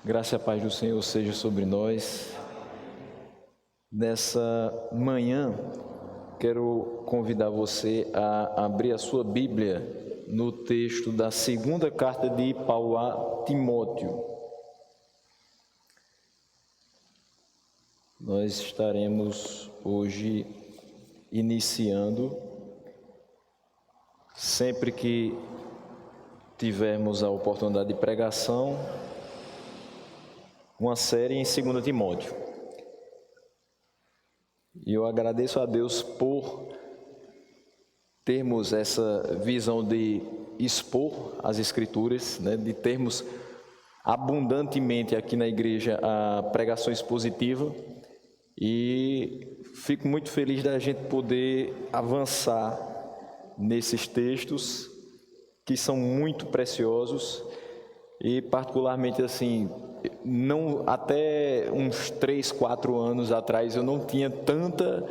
Graça e a paz do Senhor seja sobre nós. Nessa manhã, quero convidar você a abrir a sua Bíblia no texto da segunda carta de Paulo a Timóteo. Nós estaremos hoje iniciando, sempre que tivermos a oportunidade de pregação, uma série em 2 Timóteo. E eu agradeço a Deus por termos essa visão de expor as Escrituras, de termos abundantemente aqui na igreja a pregação expositiva, e fico muito feliz da gente poder avançar nesses textos que são muito preciosos e particularmente assim, não, até uns 3, 4 anos atrás eu não tinha tanta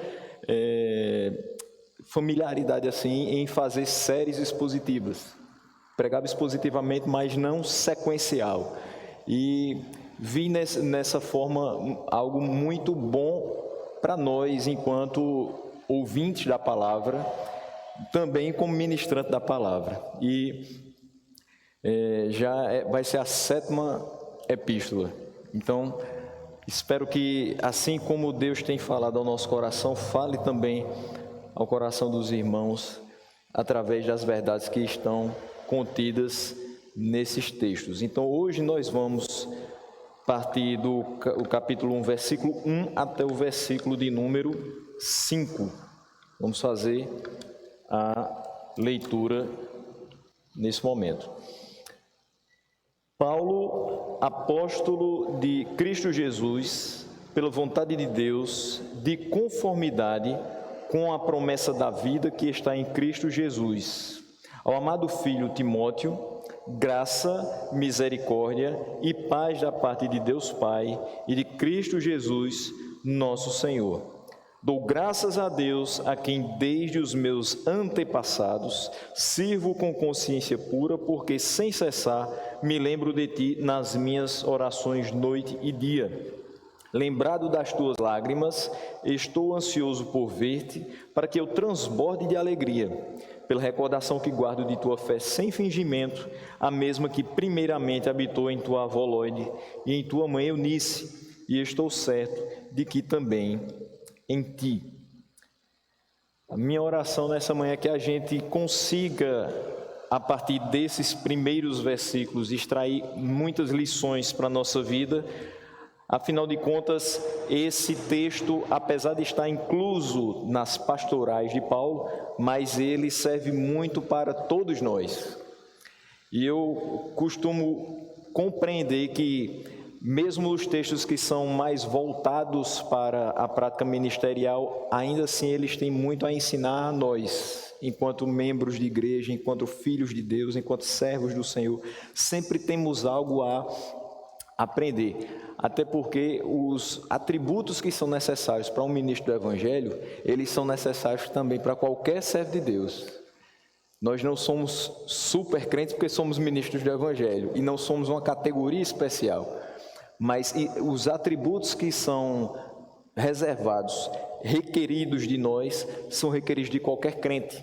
familiaridade assim em fazer séries expositivas. Pregava expositivamente, mas não sequencial. E vi nessa forma algo muito bom para nós enquanto ouvintes da palavra, também como ministrante da palavra. E vai ser a 7ª epístola. Então, espero que, assim como Deus tem falado ao nosso coração, fale também ao coração dos irmãos através das verdades que estão contidas nesses textos. Então, hoje nós vamos partir do capítulo 1, versículo 1 até o versículo de número 5. Vamos fazer a leitura nesse momento. Paulo, apóstolo de Cristo Jesus, pela vontade de Deus, de conformidade com a promessa da vida que está em Cristo Jesus. Ao amado filho Timóteo, graça, misericórdia e paz da parte de Deus Pai e de Cristo Jesus, nosso Senhor. Dou graças a Deus, a quem desde os meus antepassados sirvo com consciência pura, porque sem cessar me lembro de ti nas minhas orações noite e dia. Lembrado das tuas lágrimas, estou ansioso por ver-te, para que eu transborde de alegria, pela recordação que guardo de tua fé sem fingimento, a mesma que primeiramente habitou em tua avó Lóide e em tua mãe Eunice, e estou certo de que também em ti. A minha oração nessa manhã é que a gente consiga, a partir desses primeiros versículos, extrair muitas lições para a nossa vida. Afinal de contas, esse texto, apesar de estar incluso nas pastorais de Paulo, mas ele serve muito para todos nós. E eu costumo compreender que mesmo os textos que são mais voltados para a prática ministerial, ainda assim eles têm muito a ensinar a nós, enquanto membros de igreja, enquanto filhos de Deus, enquanto servos do Senhor, sempre temos algo a aprender. Até porque os atributos que são necessários para um ministro do Evangelho, eles são necessários também para qualquer servo de Deus. Nós não somos super crentes porque somos ministros do Evangelho e não somos uma categoria especial. Mas os atributos que são reservados, requeridos de nós, são requeridos de qualquer crente.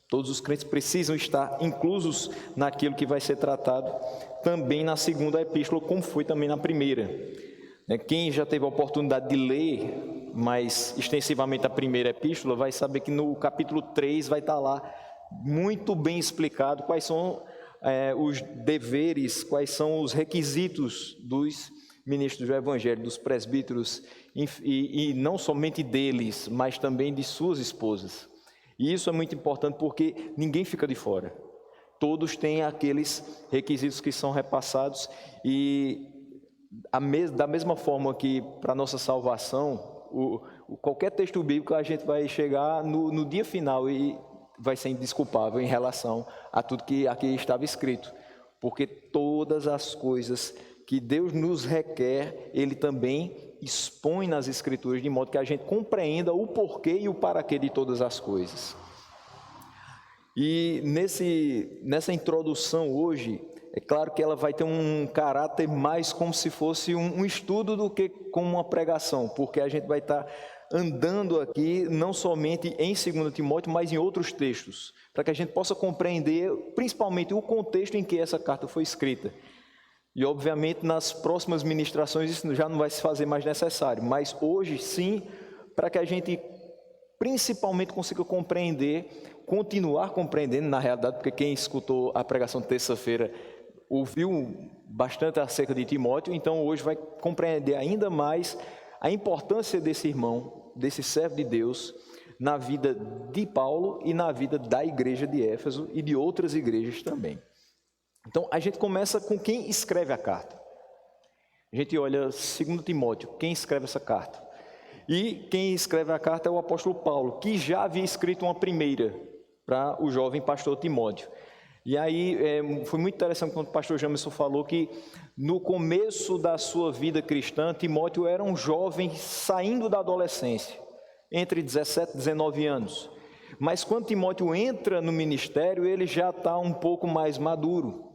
Todos os crentes precisam estar inclusos naquilo que vai ser tratado também na segunda epístola, como foi também na primeira. Quem já teve a oportunidade de ler mais extensivamente a primeira epístola, vai saber que no capítulo 3 vai estar lá muito bem explicado quais são os deveres, quais são os requisitos dos ministros do Evangelho, dos presbíteros, e não somente deles, mas também de suas esposas. E isso é muito importante porque ninguém fica de fora. Todos têm aqueles requisitos que são repassados e da mesma forma que para a nossa salvação, qualquer texto bíblico a gente vai chegar no dia final e vai ser indesculpável em relação a tudo que aqui estava escrito. Porque todas as coisas que Deus nos requer, Ele também expõe nas Escrituras, de modo que a gente compreenda o porquê e o para quê de todas as coisas. E nessa introdução hoje, é claro que ela vai ter um caráter mais como se fosse um estudo do que como uma pregação, porque a gente vai estar andando aqui não somente em 2 Timóteo, mas em outros textos, para que a gente possa compreender principalmente o contexto em que essa carta foi escrita. E obviamente nas próximas ministrações isso já não vai se fazer mais necessário, mas hoje sim, para que a gente principalmente consiga compreender, continuar compreendendo na realidade, porque quem escutou a pregação de terça-feira ouviu bastante acerca de Timóteo, então hoje vai compreender ainda mais a importância desse irmão, desse servo de Deus, na vida de Paulo e na vida da igreja de Éfeso e de outras igrejas também. Então a gente começa com quem escreve a carta. A gente olha 2 Timóteo, quem escreve essa carta. E quem escreve a carta é o apóstolo Paulo, que já havia escrito uma primeira para o jovem pastor Timóteo. E aí foi muito interessante quando o pastor Jamerson falou que no começo da sua vida cristã, Timóteo era um jovem saindo da adolescência, entre 17 e 19 anos. Mas quando Timóteo entra no ministério, ele já está um pouco mais maduro.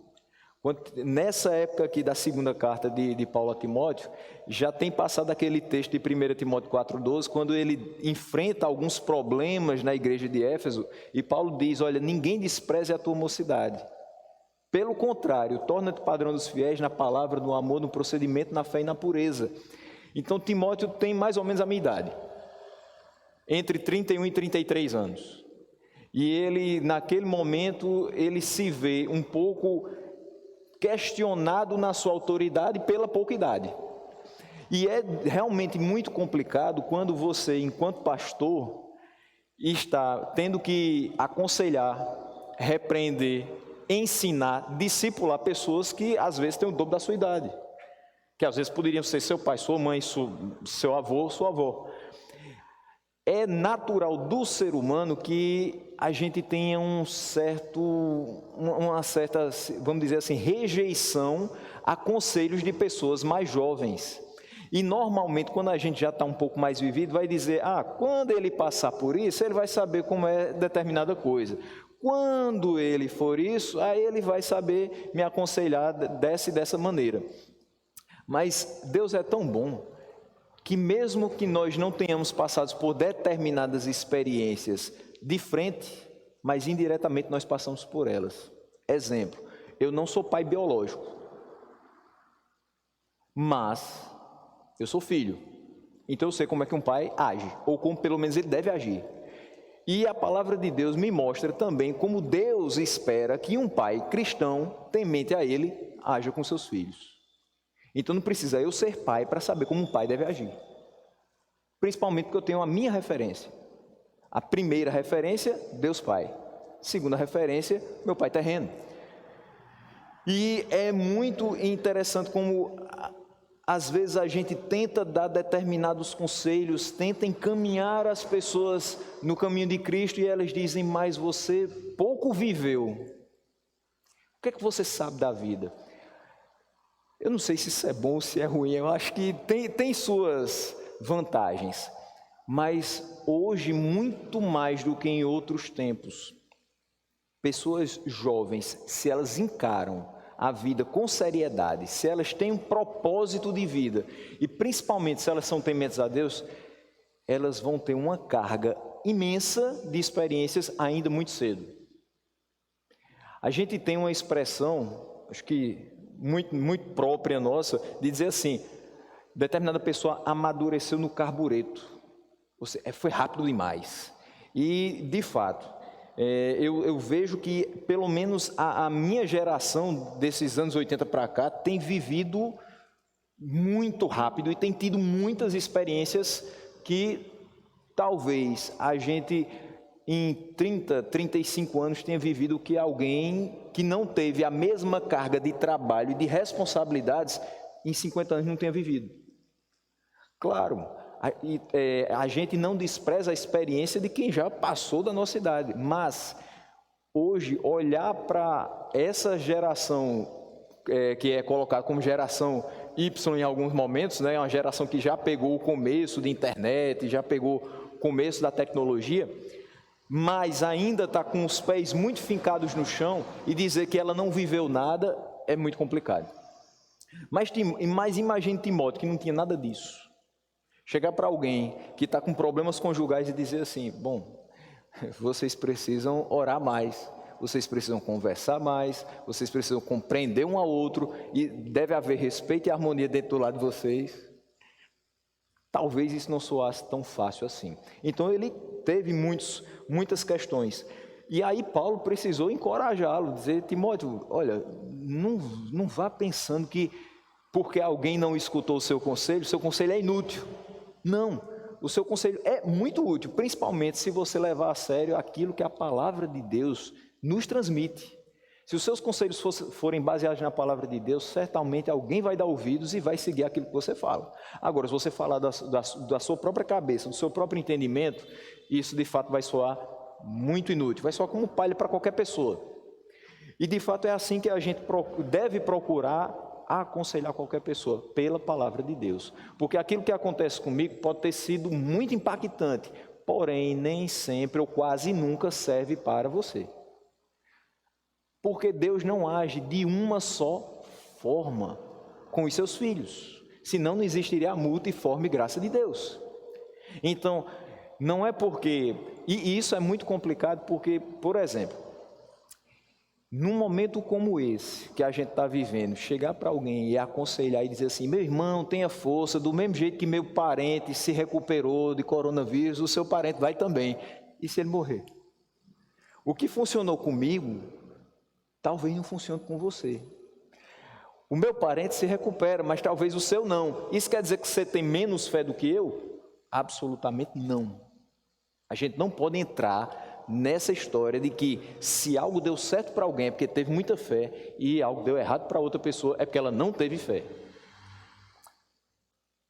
Nessa época aqui da segunda carta de Paulo a Timóteo, já tem passado aquele texto de 1 Timóteo 4,12, quando ele enfrenta alguns problemas na igreja de Éfeso, e Paulo diz, olha, ninguém despreze a tua mocidade. Pelo contrário, torna-te padrão dos fiéis na palavra, no amor, no procedimento, na fé e na pureza. Então Timóteo tem mais ou menos a minha idade, entre 31 e 33 anos. E ele, naquele momento, ele se vê um pouco questionado na sua autoridade pela pouca idade. E é realmente muito complicado quando você, enquanto pastor, está tendo que aconselhar, repreender, ensinar, discipular pessoas que às vezes têm o dobro da sua idade, que às vezes poderiam ser seu pai, sua mãe, seu avô, sua avó. É natural do ser humano que a gente tenha uma certa, vamos dizer assim, rejeição a conselhos de pessoas mais jovens. E normalmente quando a gente já está um pouco mais vivido, vai dizer, quando ele passar por isso, ele vai saber como é determinada coisa. Quando ele for isso, aí ele vai saber me aconselhar dessa maneira. Mas Deus é tão bom, que mesmo que nós não tenhamos passado por determinadas experiências de frente, mas indiretamente nós passamos por elas. Exemplo, eu não sou pai biológico, mas eu sou filho. Então eu sei como é que um pai age, ou como pelo menos ele deve agir. E a palavra de Deus me mostra também como Deus espera que um pai cristão, temente a ele, haja com seus filhos. Então não precisa eu ser pai para saber como um pai deve agir. Principalmente porque eu tenho a minha referência. A primeira referência, Deus Pai. Segunda referência, meu pai terreno. E é muito interessante como às vezes a gente tenta dar determinados conselhos, tenta encaminhar as pessoas no caminho de Cristo e elas dizem, mas você pouco viveu. O que é que você sabe da vida? Eu não sei se isso é bom ou se é ruim, eu acho que tem suas vantagens, mas hoje, muito mais do que em outros tempos, pessoas jovens, se elas encaram a vida com seriedade, se elas têm um propósito de vida, e principalmente se elas são tementes a Deus, elas vão ter uma carga imensa de experiências ainda muito cedo. A gente tem uma expressão, acho que muito própria nossa, de dizer assim, determinada pessoa amadureceu no carbureto, ou seja, foi rápido demais. E, de fato, eu vejo que, pelo menos, a minha geração, desses anos 80 para cá, tem vivido muito rápido e tem tido muitas experiências que, talvez, a gente, em 30, 35 anos, tenha vivido que alguém que não teve a mesma carga de trabalho e de responsabilidades, em 50 anos não tenha vivido. Claro, a gente não despreza a experiência de quem já passou da nossa idade, mas hoje olhar para essa geração que é colocada como geração Y em alguns momentos, né, uma geração que já pegou o começo da internet, já pegou o começo da tecnologia, mas ainda está com os pés muito fincados no chão e dizer que ela não viveu nada, é muito complicado. Mas imagine Timóteo, que não tinha nada disso. Chegar para alguém que está com problemas conjugais e dizer assim: bom, vocês precisam orar mais, vocês precisam conversar mais, vocês precisam compreender um ao outro, e deve haver respeito e harmonia dentro do lado de vocês. Talvez isso não soasse tão fácil assim. Então ele teve muitas questões. E aí Paulo precisou encorajá-lo, dizer: Timóteo, olha, não vá pensando que porque alguém não escutou o seu conselho é inútil. Não, o seu conselho é muito útil, principalmente se você levar a sério aquilo que a palavra de Deus nos transmite. Se os seus conselhos forem baseados na palavra de Deus, certamente alguém vai dar ouvidos e vai seguir aquilo que você fala. Agora, se você falar da sua própria cabeça, do seu próprio entendimento, isso de fato vai soar muito inútil, vai soar como palha para qualquer pessoa. E de fato é assim que a gente deve procurar aconselhar qualquer pessoa, pela palavra de Deus. Porque aquilo que acontece comigo pode ter sido muito impactante, porém nem sempre ou quase nunca serve para você. Porque Deus não age de uma só forma com os seus filhos, senão não existiria a multiforme graça de Deus. Então, não é porque... E isso é muito complicado porque, por exemplo, num momento como esse que a gente está vivendo, chegar para alguém e aconselhar e dizer assim: meu irmão, tenha força, do mesmo jeito que meu parente se recuperou de coronavírus, o seu parente vai também. E se ele morrer? O que funcionou comigo, talvez não funcione com você. O meu parente se recupera, mas talvez o seu não. Isso quer dizer que você tem menos fé do que eu? Absolutamente não. A gente não pode entrar nessa história de que se algo deu certo para alguém é porque teve muita fé e algo deu errado para outra pessoa é porque ela não teve fé.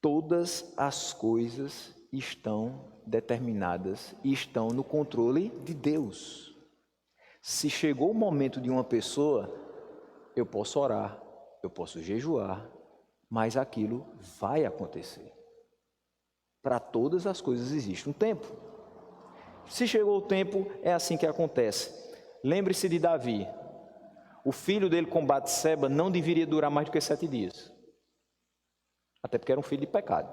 Todas as coisas estão determinadas e estão no controle de Deus. Se chegou o momento de uma pessoa, eu posso orar, eu posso jejuar, mas aquilo vai acontecer. Para todas as coisas existe um tempo. Se chegou o tempo, é assim que acontece. Lembre-se de Davi. O filho dele com Batseba não deveria durar mais do que 7 dias. Até porque era um filho de pecado.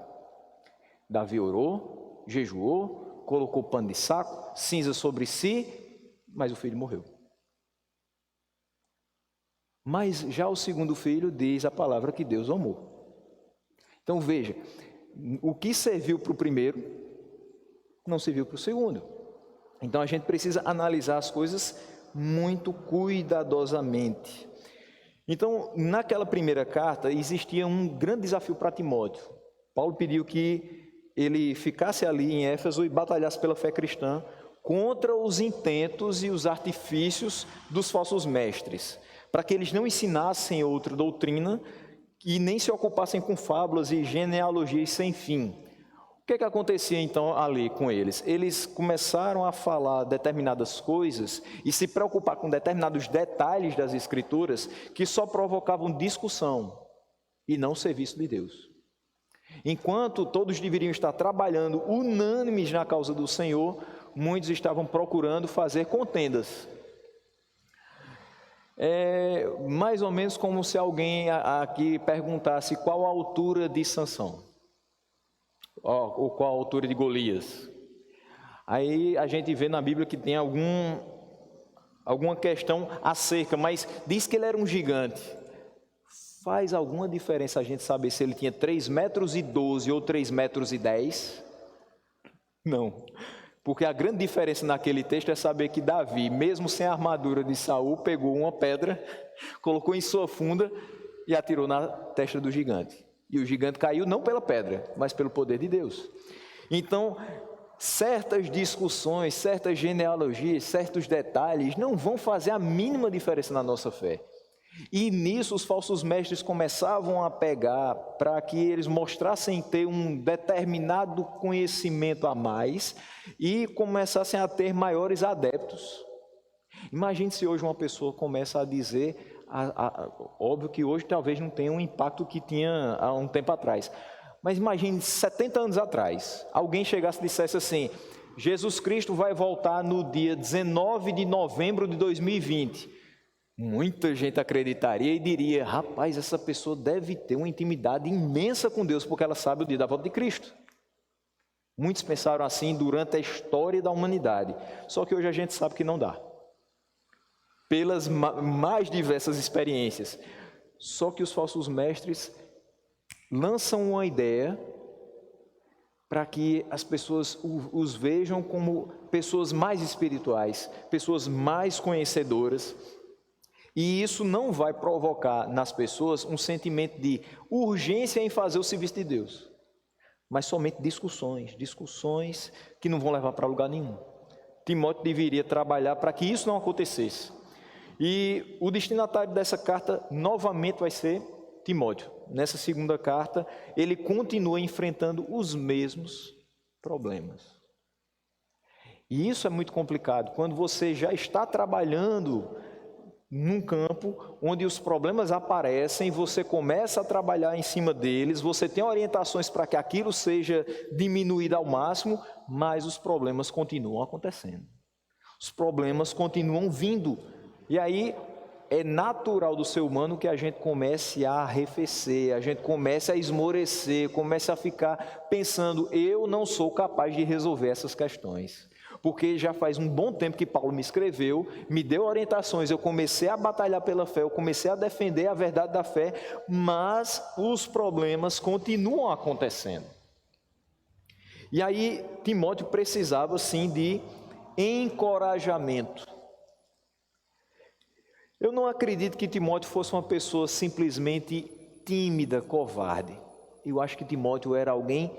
Davi orou, jejuou, colocou pano de saco, cinza sobre si, mas o filho morreu. Mas já o segundo filho diz a palavra que Deus amou. Então veja, o que serviu para o primeiro, não serviu para o segundo. Então a gente precisa analisar as coisas muito cuidadosamente. Então, naquela primeira carta, existia um grande desafio para Timóteo. Paulo pediu que ele ficasse ali em Éfeso e batalhasse pela fé cristã contra os intentos e os artifícios dos falsos mestres, para que eles não ensinassem outra doutrina e nem se ocupassem com fábulas e genealogias sem fim. O que acontecia então ali com eles? Eles começaram a falar determinadas coisas e se preocupar com determinados detalhes das Escrituras que só provocavam discussão e não serviço de Deus. Enquanto todos deveriam estar trabalhando unânimes na causa do Senhor, muitos estavam procurando fazer contendas. É mais ou menos como se alguém aqui perguntasse qual a altura de Sansão. Ou qual a altura de Golias. Aí a gente vê na Bíblia que tem alguma questão acerca, mas diz que ele era um gigante. Faz alguma diferença a gente saber se ele tinha 3,12 metros ou 3,10 metros? Não, porque a grande diferença naquele texto é saber que Davi, mesmo sem a armadura de Saul, pegou uma pedra, colocou em sua funda e atirou na testa do gigante. E o gigante caiu não pela pedra, mas pelo poder de Deus. Então, certas discussões, certas genealogias, certos detalhes não vão fazer a mínima diferença na nossa fé. E nisso os falsos mestres começavam a pegar para que eles mostrassem ter um determinado conhecimento a mais e começassem a ter maiores adeptos. Imagine se hoje uma pessoa começa a dizer... óbvio que hoje talvez não tenha um impacto que tinha há um tempo atrás, mas imagine 70 anos atrás, alguém chegasse e dissesse assim: Jesus Cristo vai voltar no dia 19 de novembro de 2020. Muita gente acreditaria e diria: rapaz, essa pessoa deve ter uma intimidade imensa com Deus, porque ela sabe o dia da volta de Cristo. Muitos pensaram assim durante a história da humanidade, só que hoje a gente sabe que não dá, pelas mais diversas experiências. Só que os falsos mestres lançam uma ideia para que as pessoas os vejam como pessoas mais espirituais, pessoas mais conhecedoras. E isso não vai provocar nas pessoas um sentimento de urgência em fazer o serviço de Deus, mas somente discussões que não vão levar para lugar nenhum. Timóteo deveria trabalhar para que isso não acontecesse. E o destinatário dessa carta novamente vai ser Timóteo. Nessa segunda carta, ele continua enfrentando os mesmos problemas. E isso é muito complicado, quando você já está trabalhando num campo onde os problemas aparecem, você começa a trabalhar em cima deles, você tem orientações para que aquilo seja diminuído ao máximo, mas os problemas continuam acontecendo. Os problemas continuam vindo. E aí é natural do ser humano que a gente comece a arrefecer, a gente comece a esmorecer, comece a ficar pensando: eu não sou capaz de resolver essas questões. Porque já faz um bom tempo que Paulo me escreveu, me deu orientações, eu comecei a batalhar pela fé, eu comecei a defender a verdade da fé, mas os problemas continuam acontecendo. E aí Timóteo precisava sim de encorajamento. Eu não acredito que Timóteo fosse uma pessoa simplesmente tímida, covarde. Eu acho que Timóteo era alguém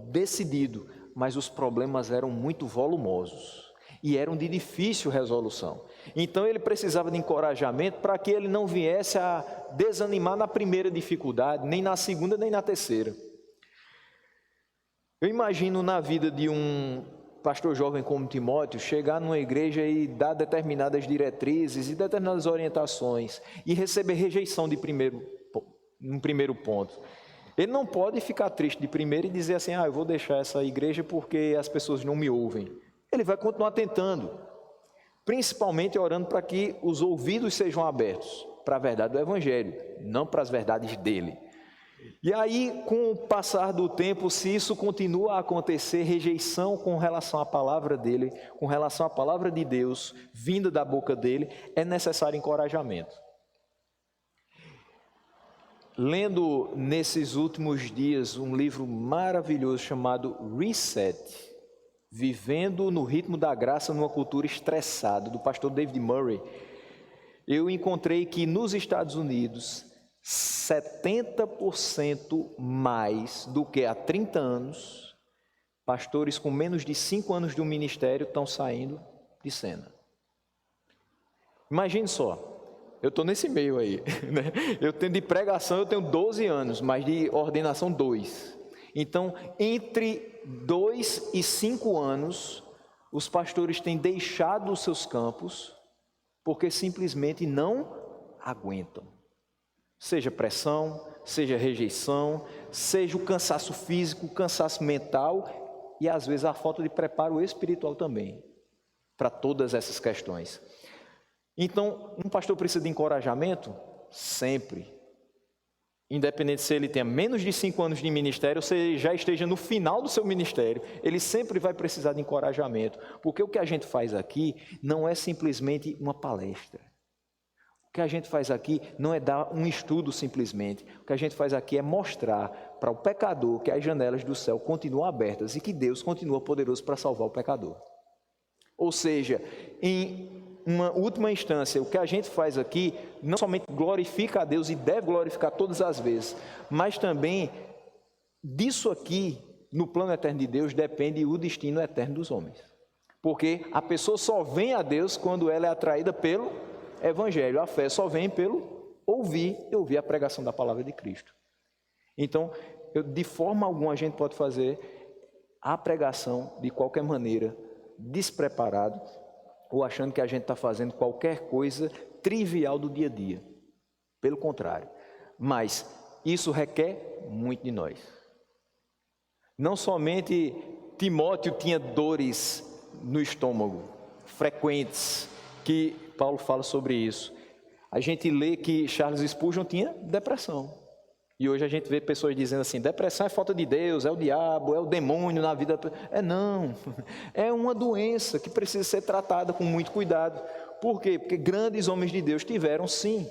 decidido, mas os problemas eram muito volumosos e eram de difícil resolução. Então ele precisava de encorajamento para que ele não viesse a desanimar na primeira dificuldade, nem na segunda, nem na terceira. Eu imagino na vida de um pastor jovem como Timóteo chegar numa igreja e dar determinadas diretrizes e determinadas orientações e receber rejeição no primeiro ponto. Ele não pode ficar triste de primeiro e dizer assim: eu vou deixar essa igreja porque as pessoas não me ouvem. Ele vai continuar tentando, principalmente orando para que os ouvidos sejam abertos para a verdade do Evangelho, não para as verdades dele. E aí, com o passar do tempo, se isso continua a acontecer, rejeição com relação à palavra dele, com relação à palavra de Deus, vinda da boca dele, é necessário encorajamento. Lendo nesses últimos dias um livro maravilhoso chamado Reset, Vivendo no Ritmo da Graça numa Cultura Estressada, do pastor David Murray, eu encontrei que nos Estados Unidos, 70% mais do que há 30 anos, pastores com menos de 5 anos de um ministério estão saindo de cena. Imagine só. Eu estou nesse meio aí, né? Eu tenho de pregação, eu tenho 12 anos, mas de ordenação 2. Então, entre 2 e 5 anos, os pastores têm deixado os seus campos porque simplesmente não aguentam. Seja pressão, seja rejeição, seja o cansaço físico, o cansaço mental e às vezes a falta de preparo espiritual também para todas essas questões. Então, um pastor precisa de encorajamento? Sempre. Independente se ele tenha menos de 5 anos de ministério ou se ele já esteja no final do seu ministério, ele sempre vai precisar de encorajamento. Porque o que a gente faz aqui não é simplesmente uma palestra. O que a gente faz aqui não é dar um estudo simplesmente. O que a gente faz aqui é mostrar para o pecador que as janelas do céu continuam abertas e que Deus continua poderoso para salvar o pecador. Ou seja, em uma última instância, o que a gente faz aqui não somente glorifica a Deus e deve glorificar todas as vezes, mas também disso aqui, no plano eterno de Deus, depende o destino eterno dos homens. Porque a pessoa só vem a Deus quando ela é atraída pelo Evangelho. A fé só vem pelo ouvir a pregação da palavra de Cristo. Então, de forma alguma a gente pode fazer a pregação de qualquer maneira, despreparado, ou achando que a gente está fazendo qualquer coisa trivial do dia a dia. Pelo contrário. Mas isso requer muito de nós. Não somente Timóteo tinha dores no estômago, frequentes, que Paulo fala sobre isso. A gente lê que Charles Spurgeon tinha depressão. E hoje a gente vê pessoas dizendo assim, depressão é falta de Deus, é o diabo, é o demônio na vida. Não, é uma doença que precisa ser tratada com muito cuidado. Por quê? Porque grandes homens de Deus tiveram, sim,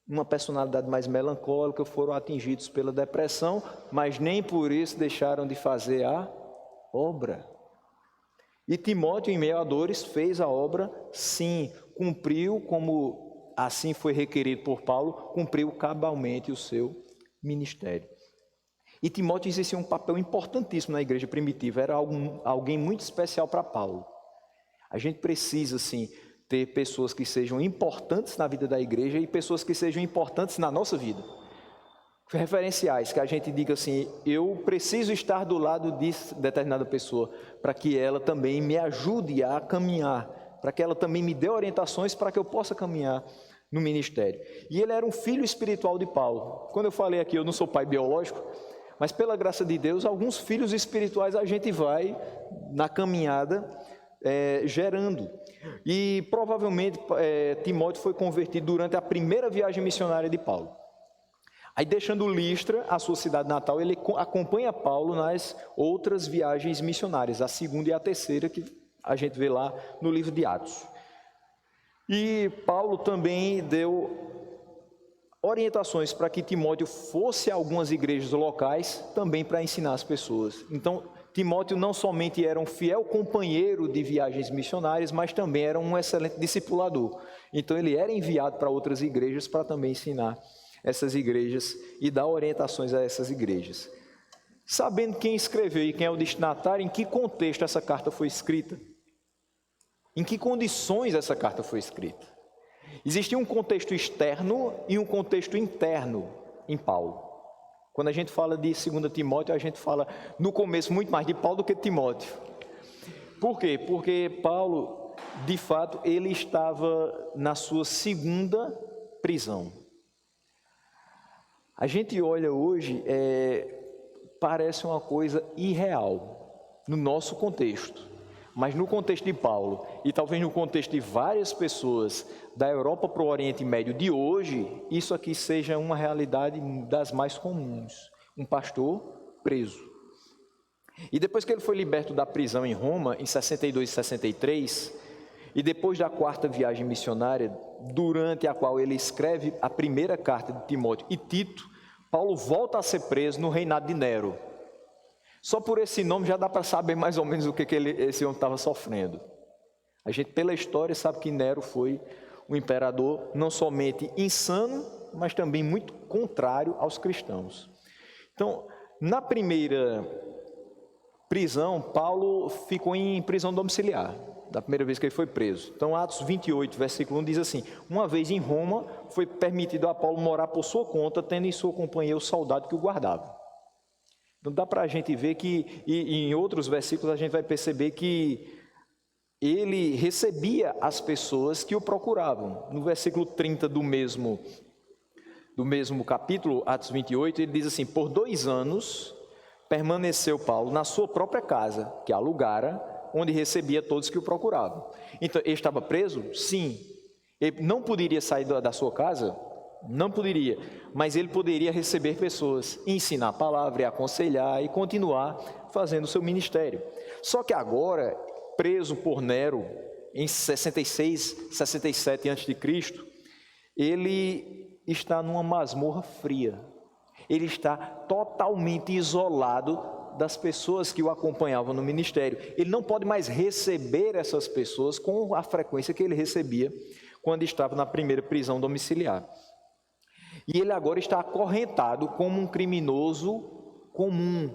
uma personalidade mais melancólica, foram atingidos pela depressão, mas nem por isso deixaram de fazer a obra. E Timóteo, em meio a dores, fez a obra, sim, cumpriu como assim foi requerido por Paulo, cumpriu cabalmente o seu ministério. E Timóteo exercia um papel importantíssimo na igreja primitiva, era alguém muito especial para Paulo. A gente precisa, sim, ter pessoas que sejam importantes na vida da igreja e pessoas que sejam importantes na nossa vida. Referenciais, que a gente diga assim, eu preciso estar do lado de determinada pessoa, para que ela também me ajude a caminhar, para que ela também me dê orientações para que eu possa caminhar no ministério. E ele era um filho espiritual de Paulo. Quando eu falei aqui, eu não sou pai biológico, mas pela graça de Deus, alguns filhos espirituais a gente vai na caminhada gerando. E provavelmente Timóteo foi convertido durante a primeira viagem missionária de Paulo. Aí, deixando Listra, a sua cidade natal, ele acompanha Paulo nas outras viagens missionárias, a segunda e a terceira, que a gente vê lá no livro de Atos. E Paulo também deu orientações para que Timóteo fosse a algumas igrejas locais, também para ensinar as pessoas. Então, Timóteo não somente era um fiel companheiro de viagens missionárias, mas também era um excelente discipulador. Então, ele era enviado para outras igrejas para também ensinar essas igrejas e dar orientações a essas igrejas. Sabendo quem escreveu e quem é o destinatário, em que contexto essa carta foi escrita? Em que condições essa carta foi escrita? Existia um contexto externo e um contexto interno em Paulo. Quando a gente fala de 2 Timóteo, a gente fala no começo muito mais de Paulo do que de Timóteo. Por quê? Porque Paulo, de fato, ele estava na sua segunda prisão. A gente olha hoje, parece uma coisa irreal no nosso contexto, mas no contexto de Paulo e talvez no contexto de várias pessoas da Europa para o Oriente Médio de hoje, isso aqui seja uma realidade das mais comuns. Um pastor preso. E depois que ele foi liberto da prisão em Roma, em 62 e 63, e depois da quarta viagem missionária, durante a qual ele escreve a primeira carta de Timóteo e Tito, Paulo volta a ser preso no reinado de Nero. Só por esse nome já dá para saber mais ou menos o que esse homem estava sofrendo. A gente, pela história, sabe que Nero foi um imperador não somente insano, mas também muito contrário aos cristãos. Então, na primeira prisão, Paulo ficou em prisão domiciliar, da primeira vez que ele foi preso. Então, Atos 28, versículo 1 diz assim: uma vez em Roma, foi permitido a Paulo morar por sua conta, tendo em sua companhia o soldado que o guardava. Então, dá para a gente ver que, e em outros versículos, a gente vai perceber que ele recebia as pessoas que o procuravam. No versículo 30 do mesmo capítulo, Atos 28, ele diz assim: por 2 anos permaneceu Paulo na sua própria casa, que alugara, onde recebia todos que o procuravam. Então, ele estava preso? Sim. Ele não poderia sair da sua casa? Não poderia. Mas ele poderia receber pessoas, ensinar a palavra, aconselhar e continuar fazendo o seu ministério. Só que agora, preso por Nero, em 66, 67 a.C., ele está numa masmorra fria. Ele está totalmente isolado das pessoas que o acompanhavam no ministério. Ele não pode mais receber essas pessoas com a frequência que ele recebia quando estava na primeira prisão domiciliar. E ele agora está acorrentado como um criminoso comum.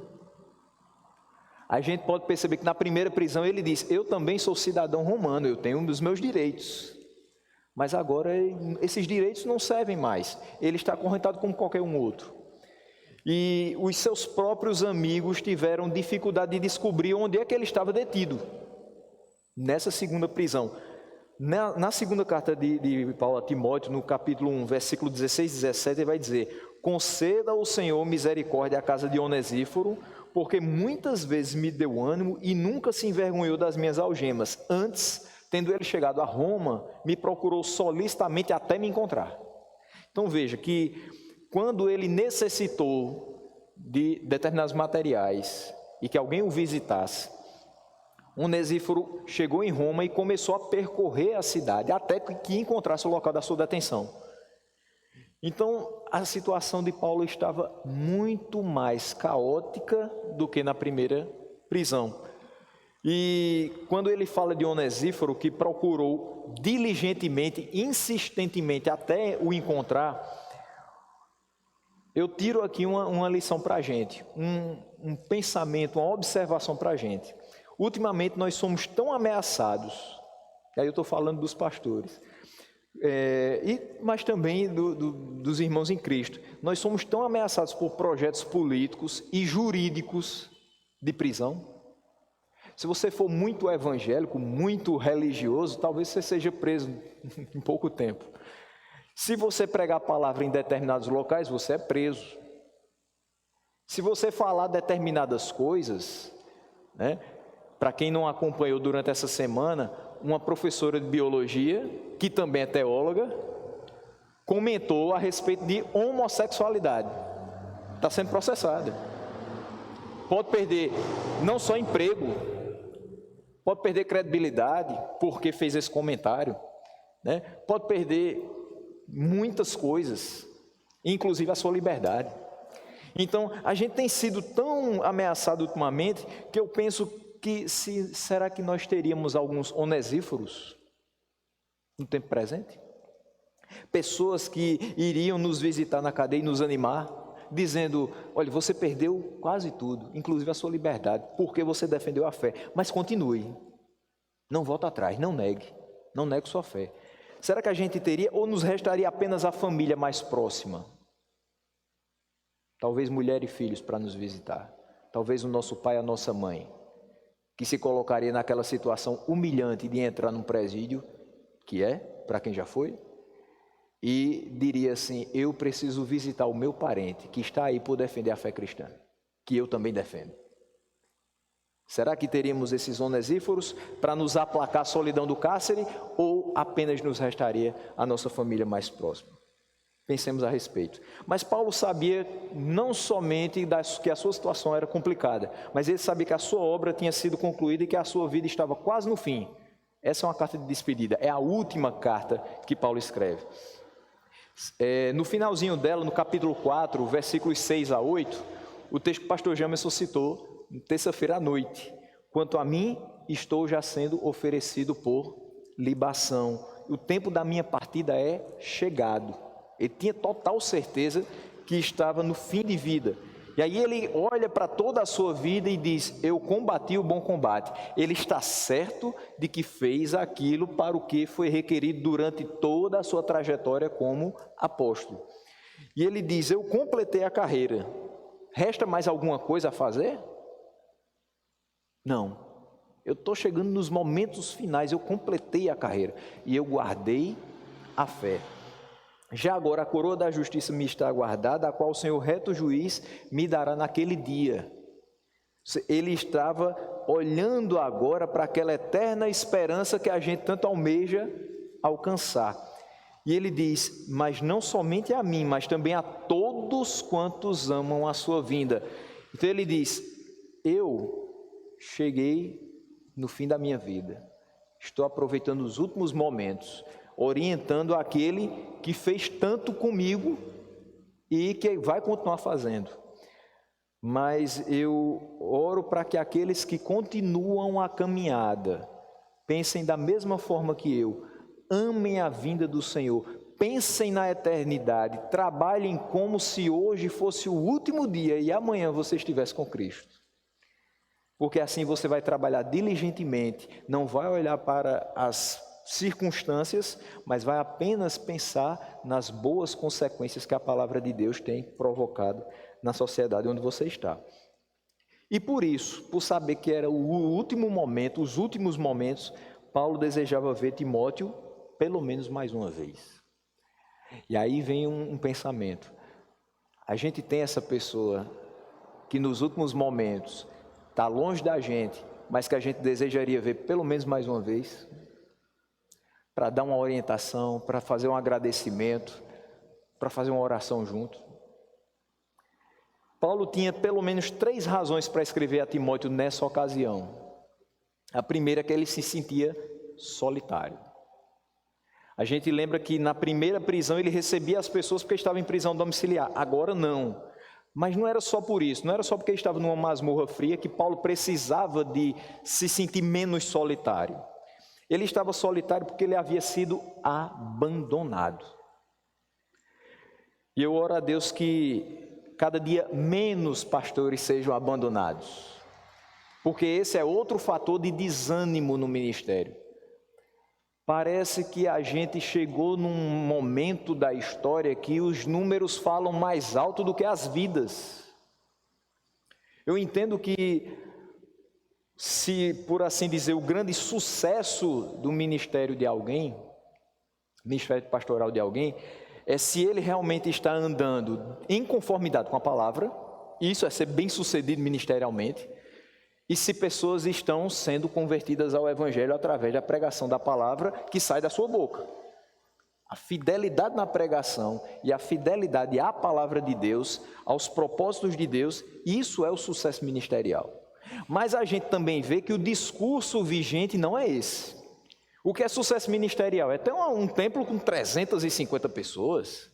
A gente pode perceber que na primeira prisão ele diz: eu também sou cidadão romano, eu tenho um dos meus direitos. Mas agora esses direitos não servem mais. Ele está acorrentado como qualquer um outro. E os seus próprios amigos tiveram dificuldade de descobrir onde é que ele estava detido, nessa segunda prisão. Na segunda carta de Paulo a Timóteo, no capítulo 1, versículo 16 e 17, ele vai dizer: conceda ao Senhor misericórdia à casa de Onesíforo, porque muitas vezes me deu ânimo e nunca se envergonhou das minhas algemas. Antes, tendo ele chegado a Roma, me procurou solicitamente até me encontrar. Então veja que quando ele necessitou de determinados materiais e que alguém o visitasse, Onesíforo chegou em Roma e começou a percorrer a cidade até que encontrasse o local da sua detenção. Então, a situação de Paulo estava muito mais caótica do que na primeira prisão. E quando ele fala de Onesíforo, que procurou diligentemente, insistentemente até o encontrar, eu tiro aqui uma lição para a gente, um pensamento, uma observação para a gente. Ultimamente nós somos tão ameaçados, e aí eu estou falando dos pastores, mas também dos irmãos em Cristo. Nós somos tão ameaçados por projetos políticos e jurídicos de prisão. Se você for muito evangélico, muito religioso, talvez você seja preso em pouco tempo. Se você pregar a palavra em determinados locais, você é preso. Se você falar determinadas coisas, né? Para quem não acompanhou durante essa semana, uma professora de biologia, que também é teóloga, comentou a respeito de homossexualidade. Está sendo processada. Pode perder não só emprego, pode perder credibilidade porque fez esse comentário, né? Pode perder muitas coisas, inclusive a sua liberdade. Então, a gente tem sido tão ameaçado ultimamente que eu penso que será que nós teríamos alguns onesíforos no tempo presente? Pessoas que iriam nos visitar na cadeia e nos animar, dizendo, olha, você perdeu quase tudo, inclusive a sua liberdade, porque você defendeu a fé, mas continue, não volta atrás, não negue sua fé. Será que a gente teria, ou nos restaria apenas a família mais próxima? Talvez mulher e filhos para nos visitar, talvez o nosso pai e a nossa mãe, que se colocaria naquela situação humilhante de entrar num presídio, que é, para quem já foi, e diria assim, eu preciso visitar o meu parente, que está aí por defender a fé cristã, que eu também defendo. Será que teríamos esses onesíforos para nos aplacar a solidão do cárcere, ou apenas nos restaria a nossa família mais próxima? Pensemos a respeito. Mas Paulo sabia não somente que a sua situação era complicada, mas ele sabia que a sua obra tinha sido concluída e que a sua vida estava quase no fim. Essa é uma carta de despedida, é a última carta que Paulo escreve. No finalzinho dela, no capítulo 4, versículos 6 a 8, o texto que o pastor Jamerson citou, terça-feira à noite. Quanto a mim, estou já sendo oferecido por libação. O tempo da minha partida é chegado. Ele tinha total certeza que estava no fim de vida. E aí ele olha para toda a sua vida e diz, eu combati o bom combate. Ele está certo de que fez aquilo para o que foi requerido durante toda a sua trajetória como apóstolo. E ele diz, eu completei a carreira. Resta mais alguma coisa a fazer? Não. Eu estou chegando nos momentos finais, eu completei a carreira. E eu guardei a fé. Já agora a coroa da justiça me está guardada, a qual o Senhor reto juiz me dará naquele dia. Ele estava olhando agora para aquela eterna esperança que a gente tanto almeja alcançar. E ele diz, mas não somente a mim, mas também a todos quantos amam a sua vinda. Então ele diz, eu cheguei no fim da minha vida, estou aproveitando os últimos momentos, orientando aquele que fez tanto comigo e que vai continuar fazendo. Mas eu oro para que aqueles que continuam a caminhada pensem da mesma forma que eu, amem a vinda do Senhor, pensem na eternidade, trabalhem como se hoje fosse o último dia e amanhã você estivesse com Cristo. Porque assim você vai trabalhar diligentemente, não vai olhar para as circunstâncias, mas vai apenas pensar nas boas consequências que a palavra de Deus tem provocado na sociedade onde você está. E por isso, por saber que era o último momento, os últimos momentos, Paulo desejava ver Timóteo pelo menos mais uma vez. E aí vem um pensamento. A gente tem essa pessoa que nos últimos momentos está longe da gente, mas que a gente desejaria ver pelo menos mais uma vez. para dar uma orientação, para fazer um agradecimento, para fazer uma oração junto. Paulo tinha pelo menos 3 razões para escrever a Timóteo nessa ocasião. A primeira é que ele se sentia solitário. A gente lembra que na primeira prisão ele recebia as pessoas porque estavam em prisão domiciliar, agora não. Mas não era só por isso, não era só porque ele estava numa masmorra fria que Paulo precisava de se sentir menos solitário. Ele estava solitário porque ele havia sido abandonado. E eu oro a Deus que cada dia menos pastores sejam abandonados, porque esse é outro fator de desânimo no ministério. Parece que a gente chegou num momento da história que os números falam mais alto do que as vidas. Eu entendo que, se, por assim dizer, o grande sucesso do ministério de alguém, ministério pastoral de alguém, é se ele realmente está andando em conformidade com a palavra, isso é ser bem-sucedido ministerialmente, e se pessoas estão sendo convertidas ao Evangelho através da pregação da palavra que sai da sua boca. A fidelidade na pregação e a fidelidade à palavra de Deus, aos propósitos de Deus, isso é o sucesso ministerial. Mas a gente também vê que o discurso vigente não é esse. O que é sucesso ministerial? É ter um templo com 350 pessoas,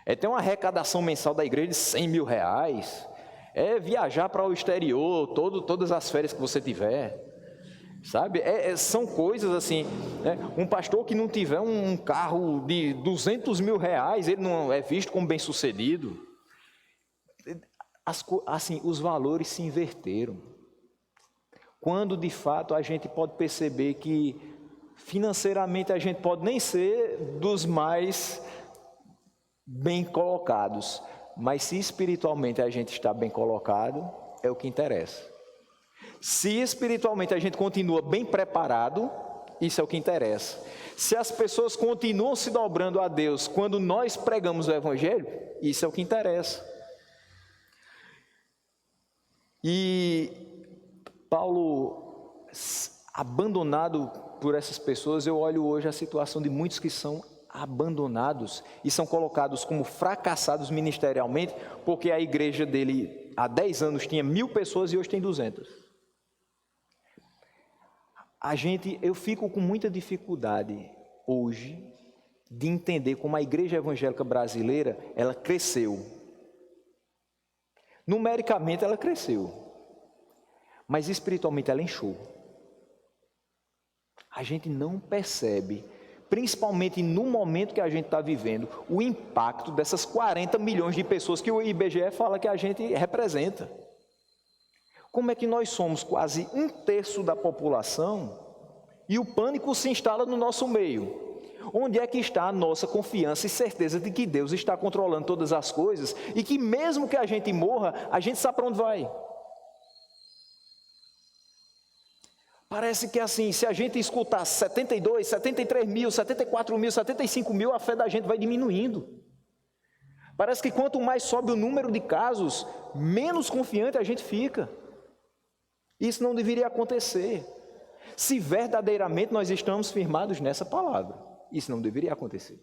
é ter uma arrecadação mensal da igreja de 100 mil reais, é viajar para o exterior, todas as férias que você tiver, sabe? São coisas assim, né? Um pastor que não tiver um carro de 200 mil reais, ele não é visto como bem-sucedido. Assim, os valores se inverteram. Quando de fato a gente pode perceber que financeiramente a gente pode nem ser dos mais bem colocados, mas se espiritualmente a gente está bem colocado, é o que interessa. Se espiritualmente a gente continua bem preparado, isso é o que interessa. Se as pessoas continuam se dobrando a Deus quando nós pregamos o Evangelho, isso é o que interessa. E Paulo, abandonado por essas pessoas, eu olho hoje a situação de muitos que são abandonados e são colocados como fracassados ministerialmente, porque a igreja dele há 10 anos tinha 1000 pessoas e hoje tem 200. Eu fico com muita dificuldade hoje de entender como a igreja evangélica brasileira, ela cresceu. Numericamente ela cresceu, mas espiritualmente ela inchou. A gente não percebe, principalmente no momento que a gente está vivendo, o impacto dessas 40 milhões de pessoas que o IBGE fala que a gente representa. Como é que nós somos quase 1/3 da população e o pânico se instala no nosso meio? Onde é que está a nossa confiança e certeza de que Deus está controlando todas as coisas e que mesmo que a gente morra, a gente sabe para onde vai? Parece que assim, se a gente escutar 72, 73 mil, 74 mil, 75 mil, a fé da gente vai diminuindo. Parece que quanto mais sobe o número de casos, menos confiante a gente fica. Isso não deveria acontecer. Se verdadeiramente nós estamos firmados nessa palavra, isso não deveria acontecer.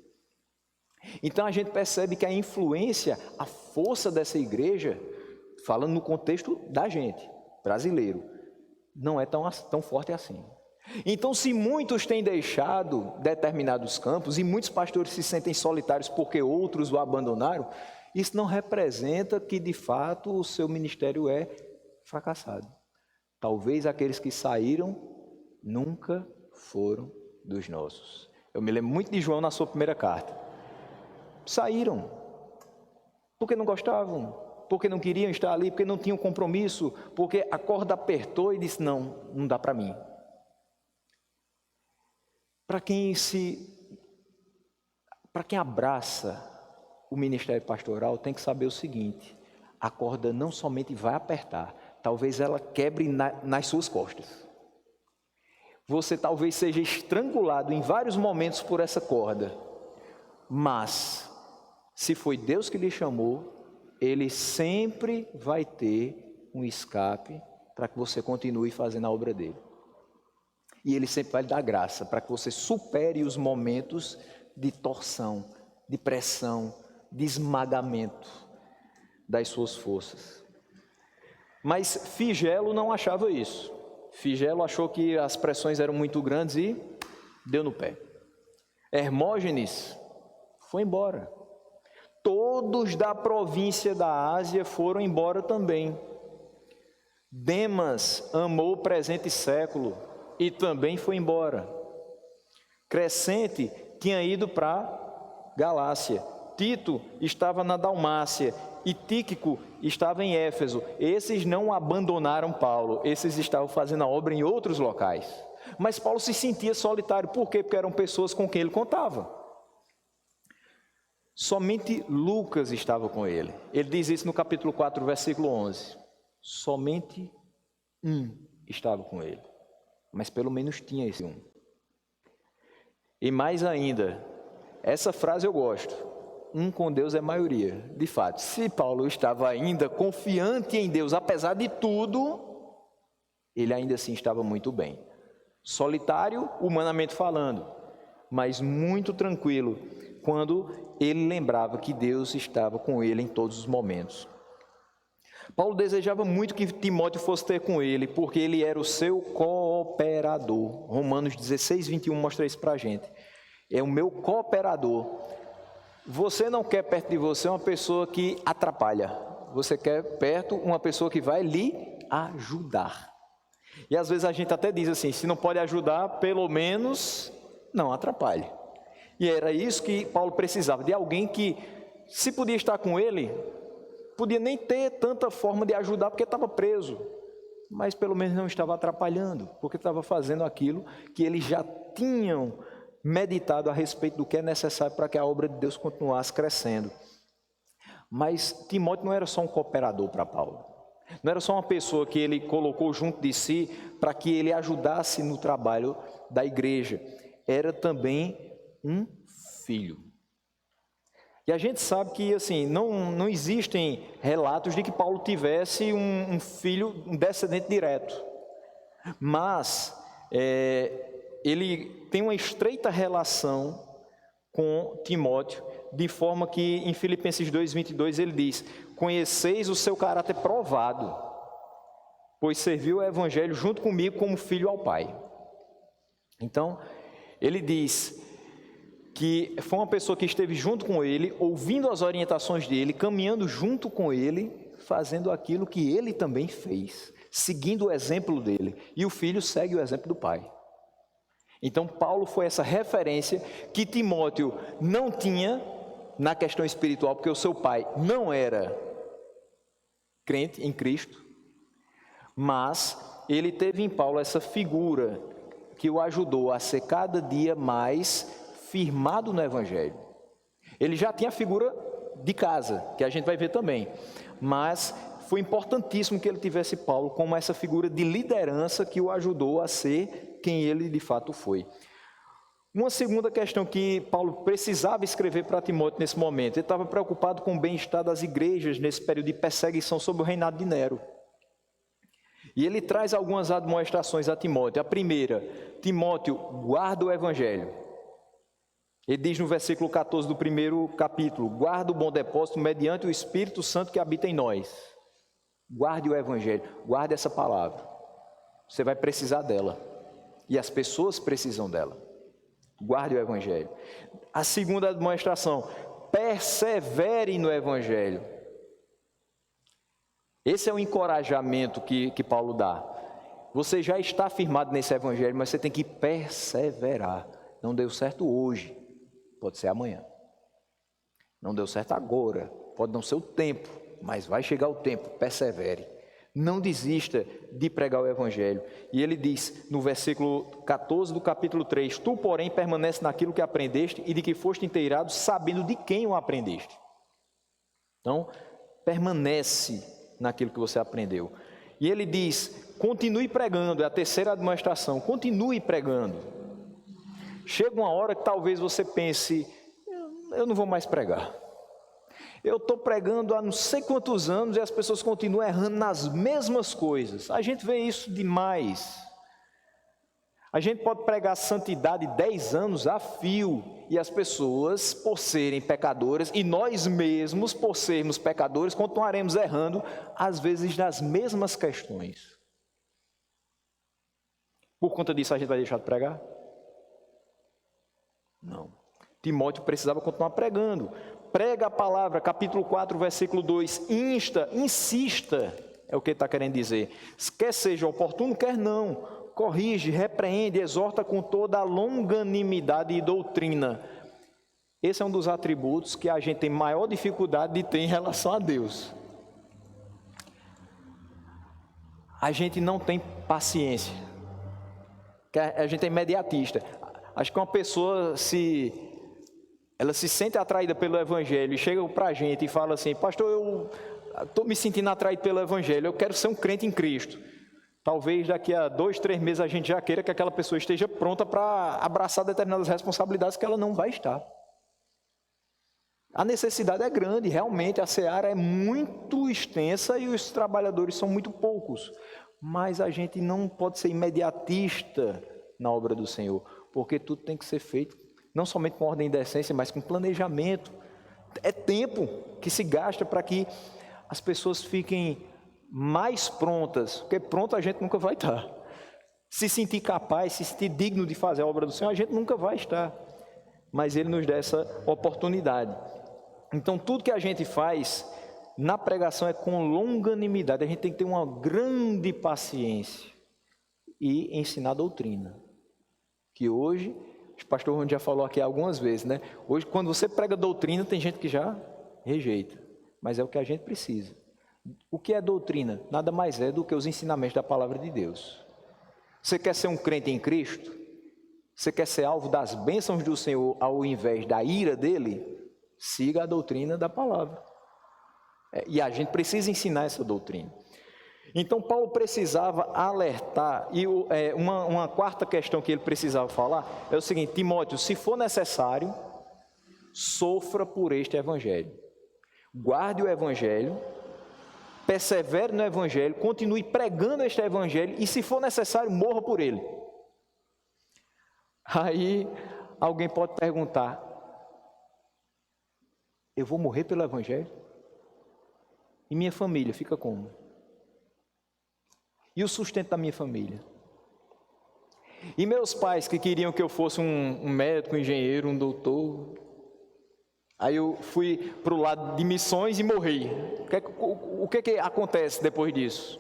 Então a gente percebe que a influência, a força dessa igreja, falando no contexto da gente, brasileiro, não é tão forte assim. Então, se muitos têm deixado determinados campos e muitos pastores se sentem solitários porque outros o abandonaram, isso não representa que de fato o seu ministério é fracassado. Talvez aqueles que saíram nunca foram dos nossos. Eu me lembro muito de João na sua primeira carta. Saíram porque não gostavam, porque não queriam estar ali, porque não tinham compromisso, porque a corda apertou e disse, não dá para mim. Para quem abraça o ministério pastoral, tem que saber o seguinte, a corda não somente vai apertar, talvez ela quebre nas suas costas. Você talvez seja estrangulado em vários momentos por essa corda, mas se foi Deus que lhe chamou, Ele sempre vai ter um escape para que você continue fazendo a obra dele. E Ele sempre vai lhe dar graça para que você supere os momentos de torção, de pressão, de esmagamento das suas forças. Mas Figelo não achava isso. Figelo achou que as pressões eram muito grandes e deu no pé. Hermógenes foi embora. Todos da província da Ásia foram embora também. Demas amou o presente século e também foi embora. Crescente tinha ido para Galácia. Tito estava na Dalmácia e Tíquico estava em Éfeso. Esses não abandonaram Paulo, esses estavam fazendo a obra em outros locais. Mas Paulo se sentia solitário. Por quê? Porque eram pessoas com quem ele contava. Somente Lucas estava com ele. Ele diz isso no capítulo 4, versículo 11. Somente um estava com ele. Mas pelo menos tinha esse um. E mais ainda, essa frase eu gosto. Um com Deus é maioria. De fato, se Paulo estava ainda confiante em Deus, apesar de tudo, ele ainda assim estava muito bem. Solitário, humanamente falando, mas muito tranquilo, quando ele lembrava que Deus estava com ele em todos os momentos. Paulo desejava muito que Timóteo fosse ter com ele, porque ele era o seu cooperador. Romanos 16, 21 mostra isso para a gente. É o meu cooperador. Você não quer perto de você uma pessoa que atrapalha. Você quer perto uma pessoa que vai lhe ajudar. E às vezes a gente até diz assim, se não pode ajudar, pelo menos não atrapalhe. E era isso que Paulo precisava, de alguém que, se podia estar com ele, podia nem ter tanta forma de ajudar porque estava preso, mas pelo menos não estava atrapalhando, porque estava fazendo aquilo que eles já tinham meditado a respeito do que é necessário para que a obra de Deus continuasse crescendo. Mas Timóteo não era só um cooperador para Paulo, não era só uma pessoa que ele colocou junto de si para que ele ajudasse no trabalho da igreja, era também um filho. E a gente sabe que assim, não existem relatos de que Paulo tivesse um filho, um descendente direto, mas ele tem uma estreita relação com Timóteo, de forma que em Filipenses 2:22 ele diz: conheceis o seu caráter provado, pois serviu o evangelho junto comigo como filho ao Pai. Então, ele diz que foi uma pessoa que esteve junto com ele, ouvindo as orientações dele, caminhando junto com ele, fazendo aquilo que ele também fez, seguindo o exemplo dele. E o filho segue o exemplo do pai. Então Paulo foi essa referência que Timóteo não tinha na questão espiritual, porque o seu pai não era crente em Cristo, mas ele teve em Paulo essa figura que o ajudou a ser cada dia mais firmado no Evangelho. Ele já tinha a figura de casa, que a gente vai ver também, mas foi importantíssimo que ele tivesse Paulo como essa figura de liderança que o ajudou a ser quem ele de fato foi. Uma segunda questão que Paulo precisava escrever para Timóteo nesse momento, ele estava preocupado com o bem-estar das igrejas nesse período de perseguição sob o reinado de Nero. E ele traz algumas admoestações a Timóteo. A primeira: Timóteo, guarda o Evangelho. Ele diz no versículo 14 do primeiro capítulo: guarda o bom depósito mediante o Espírito Santo que habita em nós. Guarde o Evangelho, guarde essa palavra. Você vai precisar dela. E as pessoas precisam dela. Guarde o Evangelho. A segunda demonstração: persevere no Evangelho. Esse é o encorajamento que Paulo dá. Você já está firmado nesse Evangelho, mas você tem que perseverar. Não deu certo hoje, pode ser amanhã. Não deu certo agora, pode não ser o tempo, mas vai chegar o tempo. Persevere. Não desista de pregar o Evangelho. E ele diz no versículo 14 do capítulo 3: tu, porém, permanece naquilo que aprendeste e de que foste inteirado, sabendo de quem o aprendeste. Então, permanece naquilo que você aprendeu. E ele diz: continue pregando, é a terceira admoestação, continue pregando. Chega uma hora que talvez você pense: eu não vou mais pregar. Eu estou pregando há não sei quantos anos e as pessoas continuam errando nas mesmas coisas. A gente vê isso demais. A gente pode pregar santidade 10 anos a fio, e as pessoas, por serem pecadoras, e nós mesmos, por sermos pecadores, continuaremos errando, às vezes nas mesmas questões. Por conta disso a gente vai deixar de pregar? Não. Timóteo precisava continuar pregando. Prega a palavra, capítulo 4, versículo 2, insista, é o que ele está querendo dizer. Quer seja oportuno, quer não, corrige, repreende, exorta com toda a longanimidade e doutrina. Esse é um dos atributos que a gente tem maior dificuldade de ter em relação a Deus. A gente não tem paciência, a gente é imediatista. Acho que uma pessoa, ela se sente atraída pelo Evangelho e chega para a gente e fala assim: pastor, eu estou me sentindo atraído pelo Evangelho, eu quero ser um crente em Cristo. Talvez daqui a 2, 3 meses a gente já queira que aquela pessoa esteja pronta para abraçar determinadas responsabilidades que ela não vai estar. A necessidade é grande, realmente, a seara é muito extensa e os trabalhadores são muito poucos. Mas a gente não pode ser imediatista na obra do Senhor, porque tudo tem que ser feito, não somente com ordem e decência, mas com planejamento. É tempo que se gasta para que as pessoas fiquem mais prontas, porque pronto a gente nunca vai estar. Se sentir capaz, se sentir digno de fazer a obra do Senhor, a gente nunca vai estar. Mas Ele nos dá essa oportunidade. Então, tudo que a gente faz na pregação é com longanimidade. A gente tem que ter uma grande paciência e ensinar a doutrina. Que hoje, o pastor Ron já falou aqui algumas vezes, né? Hoje, quando você prega doutrina, tem gente que já rejeita. Mas é o que a gente precisa. O que é doutrina? Nada mais é do que os ensinamentos da palavra de Deus. Você quer ser um crente em Cristo? Você quer ser alvo das bênçãos do Senhor ao invés da ira dele? Siga a doutrina da palavra. E a gente precisa ensinar essa doutrina. Então Paulo precisava alertar, e uma quarta questão que ele precisava falar é o seguinte: Timóteo, se for necessário, sofra por este evangelho. Guarde o evangelho, persevere no evangelho, continue pregando este evangelho e, se for necessário, morra por ele. Aí alguém pode perguntar: eu vou morrer pelo evangelho? E minha família fica como? E o sustento da minha família? E meus pais que queriam que eu fosse um médico, um engenheiro, um doutor? Aí eu fui para o lado de missões e morri. O que acontece depois disso?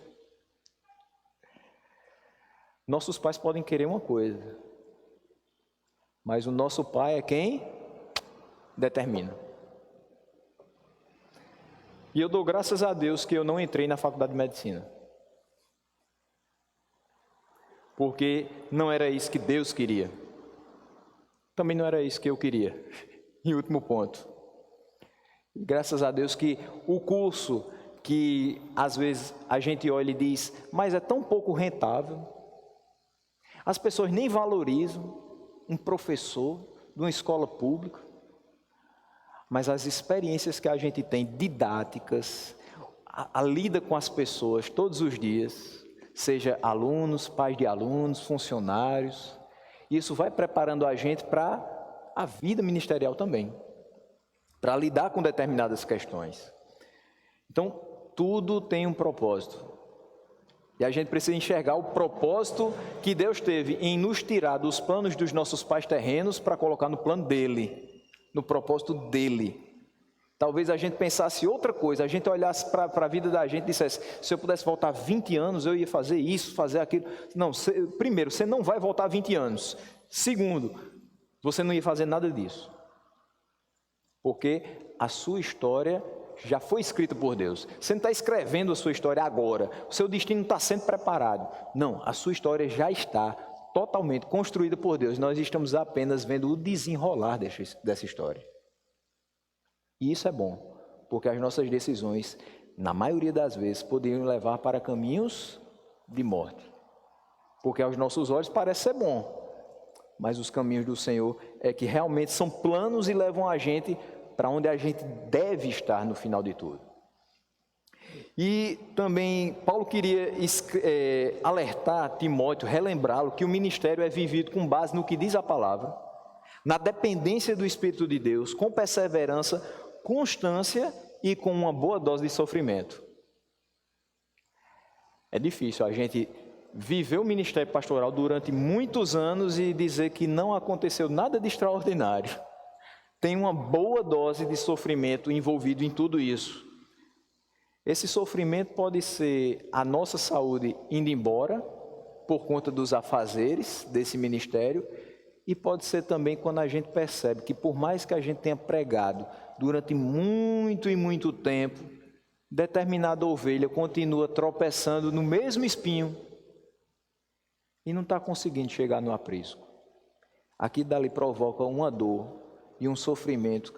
Nossos pais podem querer uma coisa, mas o nosso pai é quem determina. E eu dou graças a Deus que eu não entrei na faculdade de medicina. Porque não era isso que Deus queria. Também não era isso que eu queria. Em último ponto. Graças a Deus que o curso que às vezes a gente olha e diz, mas é tão pouco rentável. As pessoas nem valorizam um professor de uma escola pública. Mas as experiências que a gente tem didáticas, a lida com as pessoas todos os dias, seja alunos, pais de alunos, funcionários, isso vai preparando a gente para a vida ministerial também, para lidar com determinadas questões. Então, tudo tem um propósito. E a gente precisa enxergar o propósito que Deus teve em nos tirar dos planos dos nossos pais terrenos para colocar no plano dele, no propósito dele. Talvez a gente pensasse outra coisa, a gente olhasse para a vida da gente e dissesse, se eu pudesse voltar 20 anos, eu ia fazer isso, fazer aquilo. Não, primeiro, você não vai voltar 20 anos. Segundo, você não ia fazer nada disso. Porque a sua história já foi escrita por Deus. Você não está escrevendo a sua história agora. O seu destino está sendo preparado. Não, a sua história já está totalmente construída por Deus. Nós estamos apenas vendo o desenrolar dessa história. E isso é bom, porque as nossas decisões, na maioria das vezes, poderiam levar para caminhos de morte. Porque aos nossos olhos parece ser bom, mas os caminhos do Senhor é que realmente são planos e levam a gente para onde a gente deve estar no final de tudo. E também Paulo queria alertar Timóteo, relembrá-lo que o ministério é vivido com base no que diz a palavra, na dependência do Espírito de Deus, com perseverança, constância e com uma boa dose de sofrimento. É difícil a gente viver o ministério pastoral durante muitos anos e dizer que não aconteceu nada de extraordinário. Tem uma boa dose de sofrimento envolvido em tudo isso. Esse sofrimento pode ser a nossa saúde indo embora, por conta dos afazeres desse ministério, e pode ser também quando a gente percebe que por mais que a gente tenha pregado durante muito e muito tempo, determinada ovelha continua tropeçando no mesmo espinho e não está conseguindo chegar no aprisco. Aqui dali provoca uma dor e um sofrimento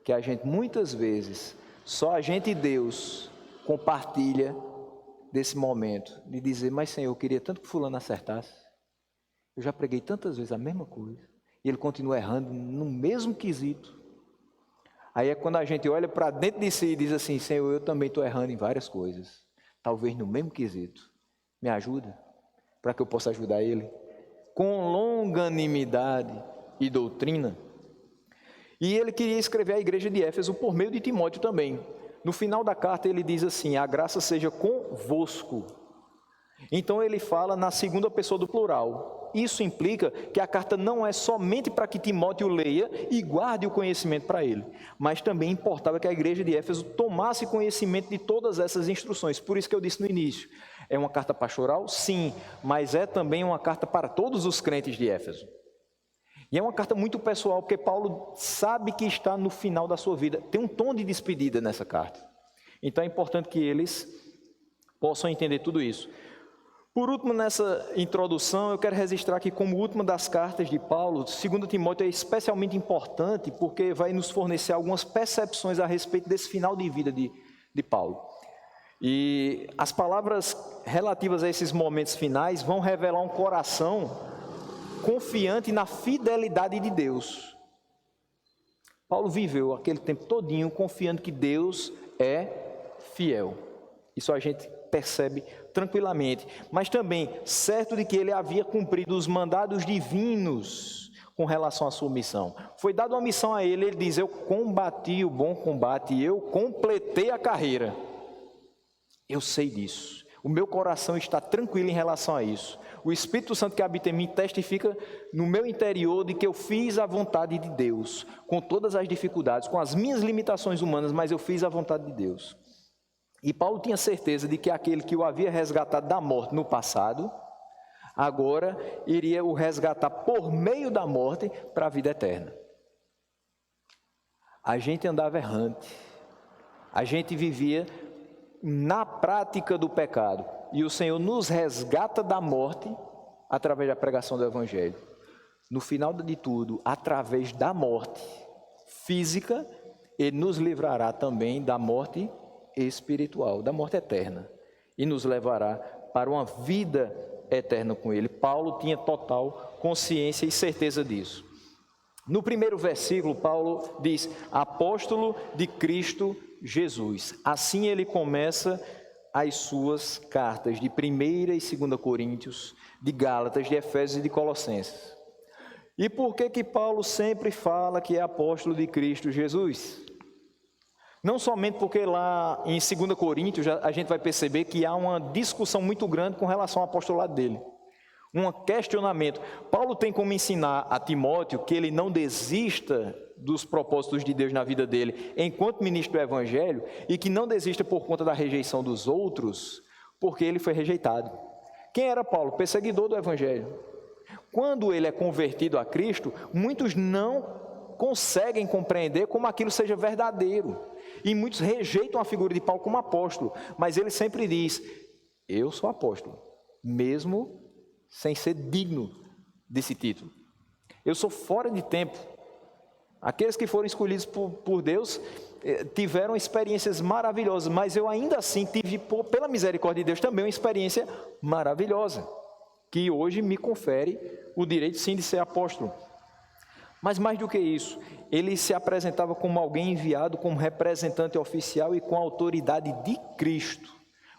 que a gente muitas vezes, só a gente e Deus compartilha desse momento, de dizer, mas Senhor, eu queria tanto que fulano acertasse, eu já preguei tantas vezes a mesma coisa, e ele continua errando no mesmo quesito. Aí é quando a gente olha para dentro de si e diz assim, Senhor, eu também estou errando em várias coisas, talvez no mesmo quesito, me ajuda, para que eu possa ajudar ele, com longanimidade e doutrina. E ele queria escrever à igreja de Éfeso por meio de Timóteo também. No final da carta ele diz assim, a graça seja convosco. Então ele fala na segunda pessoa do plural. Isso implica que a carta não é somente para que Timóteo leia e guarde o conhecimento para ele, mas também importava que a igreja de Éfeso tomasse conhecimento de todas essas instruções. Por isso que eu disse no início, é uma carta pastoral? Sim, mas é também uma carta para todos os crentes de Éfeso. E é uma carta muito pessoal, porque Paulo sabe que está no final da sua vida. Tem um tom de despedida nessa carta. Então é importante que eles possam entender tudo isso. Por último, nessa introdução, eu quero registrar que como última das cartas de Paulo, 2 Timóteo é especialmente importante, porque vai nos fornecer algumas percepções a respeito desse final de vida de Paulo. E as palavras relativas a esses momentos finais vão revelar um coração confiante na fidelidade de Deus. Paulo viveu aquele tempo todinho confiando que Deus é fiel. Isso a gente percebe tranquilamente, mas também certo de que ele havia cumprido os mandados divinos com relação à sua missão. Foi dada uma missão a ele, ele diz, eu combati o bom combate, eu completei a carreira. Eu sei disso, o meu coração está tranquilo em relação a isso. O Espírito Santo que habita em mim testifica no meu interior de que eu fiz a vontade de Deus, com todas as dificuldades, com as minhas limitações humanas, mas eu fiz a vontade de Deus. E Paulo tinha certeza de que aquele que o havia resgatado da morte no passado, agora iria o resgatar por meio da morte para a vida eterna. A gente andava errante, a gente vivia na prática do pecado, e o Senhor nos resgata da morte através da pregação do Evangelho. No final de tudo, através da morte física, Ele nos livrará também da morte espiritual, da morte eterna, e nos levará para uma vida eterna com Ele. Paulo tinha total consciência e certeza disso. No primeiro versículo, Paulo diz, apóstolo de Cristo Jesus. Assim ele começa as suas cartas de 1ª e 2ª Coríntios, de Gálatas, de Efésios e de Colossenses. E por que Paulo sempre fala que é apóstolo de Cristo Jesus? Não somente porque lá em 2 Coríntios a gente vai perceber que há uma discussão muito grande com relação ao apostolado dele. Um questionamento. Paulo tem como ensinar a Timóteo que ele não desista dos propósitos de Deus na vida dele enquanto ministro do Evangelho e que não desista por conta da rejeição dos outros, porque ele foi rejeitado. Quem era Paulo? Perseguidor do Evangelho. Quando ele é convertido a Cristo, muitos não conseguem compreender como aquilo seja verdadeiro. E muitos rejeitam a figura de Paulo como apóstolo, mas ele sempre diz, eu sou apóstolo, mesmo sem ser digno desse título. Eu sou fora de tempo. Aqueles que foram escolhidos por Deus tiveram experiências maravilhosas, mas eu ainda assim tive, pela misericórdia de Deus, também uma experiência maravilhosa, que hoje me confere o direito sim de ser apóstolo. Mas mais do que isso, ele se apresentava como alguém enviado, como representante oficial e com a autoridade de Cristo.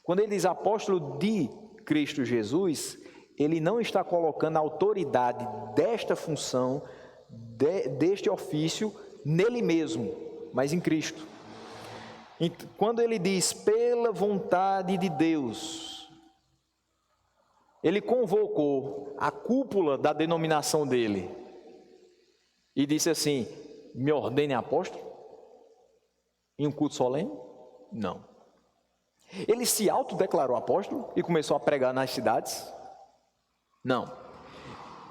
Quando ele diz apóstolo de Cristo Jesus, ele não está colocando a autoridade desta função, deste ofício, nele mesmo, mas em Cristo. Quando ele diz pela vontade de Deus, ele convocou a cúpula da denominação dele e disse assim: me ordene apóstolo? Em um culto solene? Não. Ele se autodeclarou apóstolo e começou a pregar nas cidades? Não.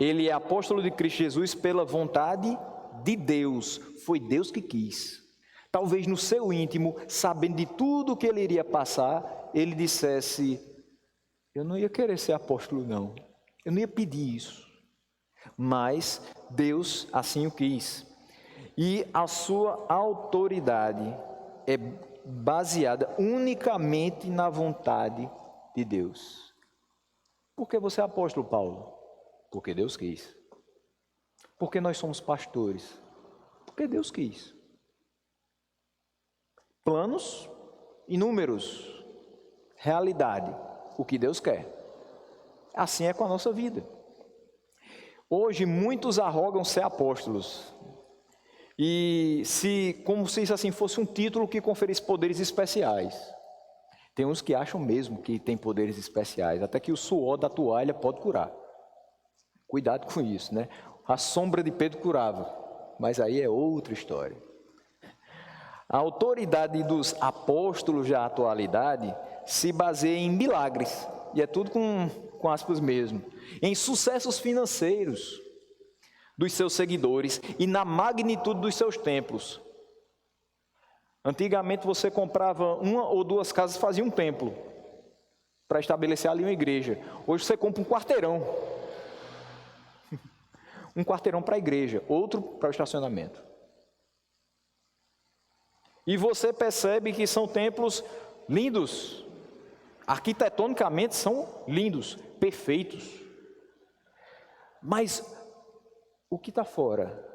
Ele é apóstolo de Cristo Jesus pela vontade de Deus. Foi Deus que quis. Talvez no seu íntimo, sabendo de tudo que ele iria passar, ele dissesse: eu não ia querer ser apóstolo, não. Eu não ia pedir isso. Mas Deus assim o quis. E a sua autoridade é baseada unicamente na vontade de Deus. Por que você é apóstolo, Paulo? Porque Deus quis. Porque nós somos pastores? Porque Deus quis. Planos e números, realidade, o que Deus quer. Assim é com a nossa vida. Hoje muitos arrogam ser apóstolos. E como se isso assim fosse um título que conferisse poderes especiais. Tem uns que acham mesmo que tem poderes especiais, até que o suor da toalha pode curar. Cuidado com isso, né? A sombra de Pedro curava, mas aí é outra história. A autoridade dos apóstolos da atualidade se baseia em milagres, e é tudo com aspas mesmo, em sucessos financeiros dos seus seguidores e na magnitude dos seus templos. Antigamente você comprava uma ou duas casas e fazia um templo para estabelecer ali uma igreja. Hoje você compra um quarteirão. Um quarteirão para a igreja, outro para o estacionamento. E você percebe que são templos lindos, arquitetonicamente são lindos, perfeitos. Mas o que está fora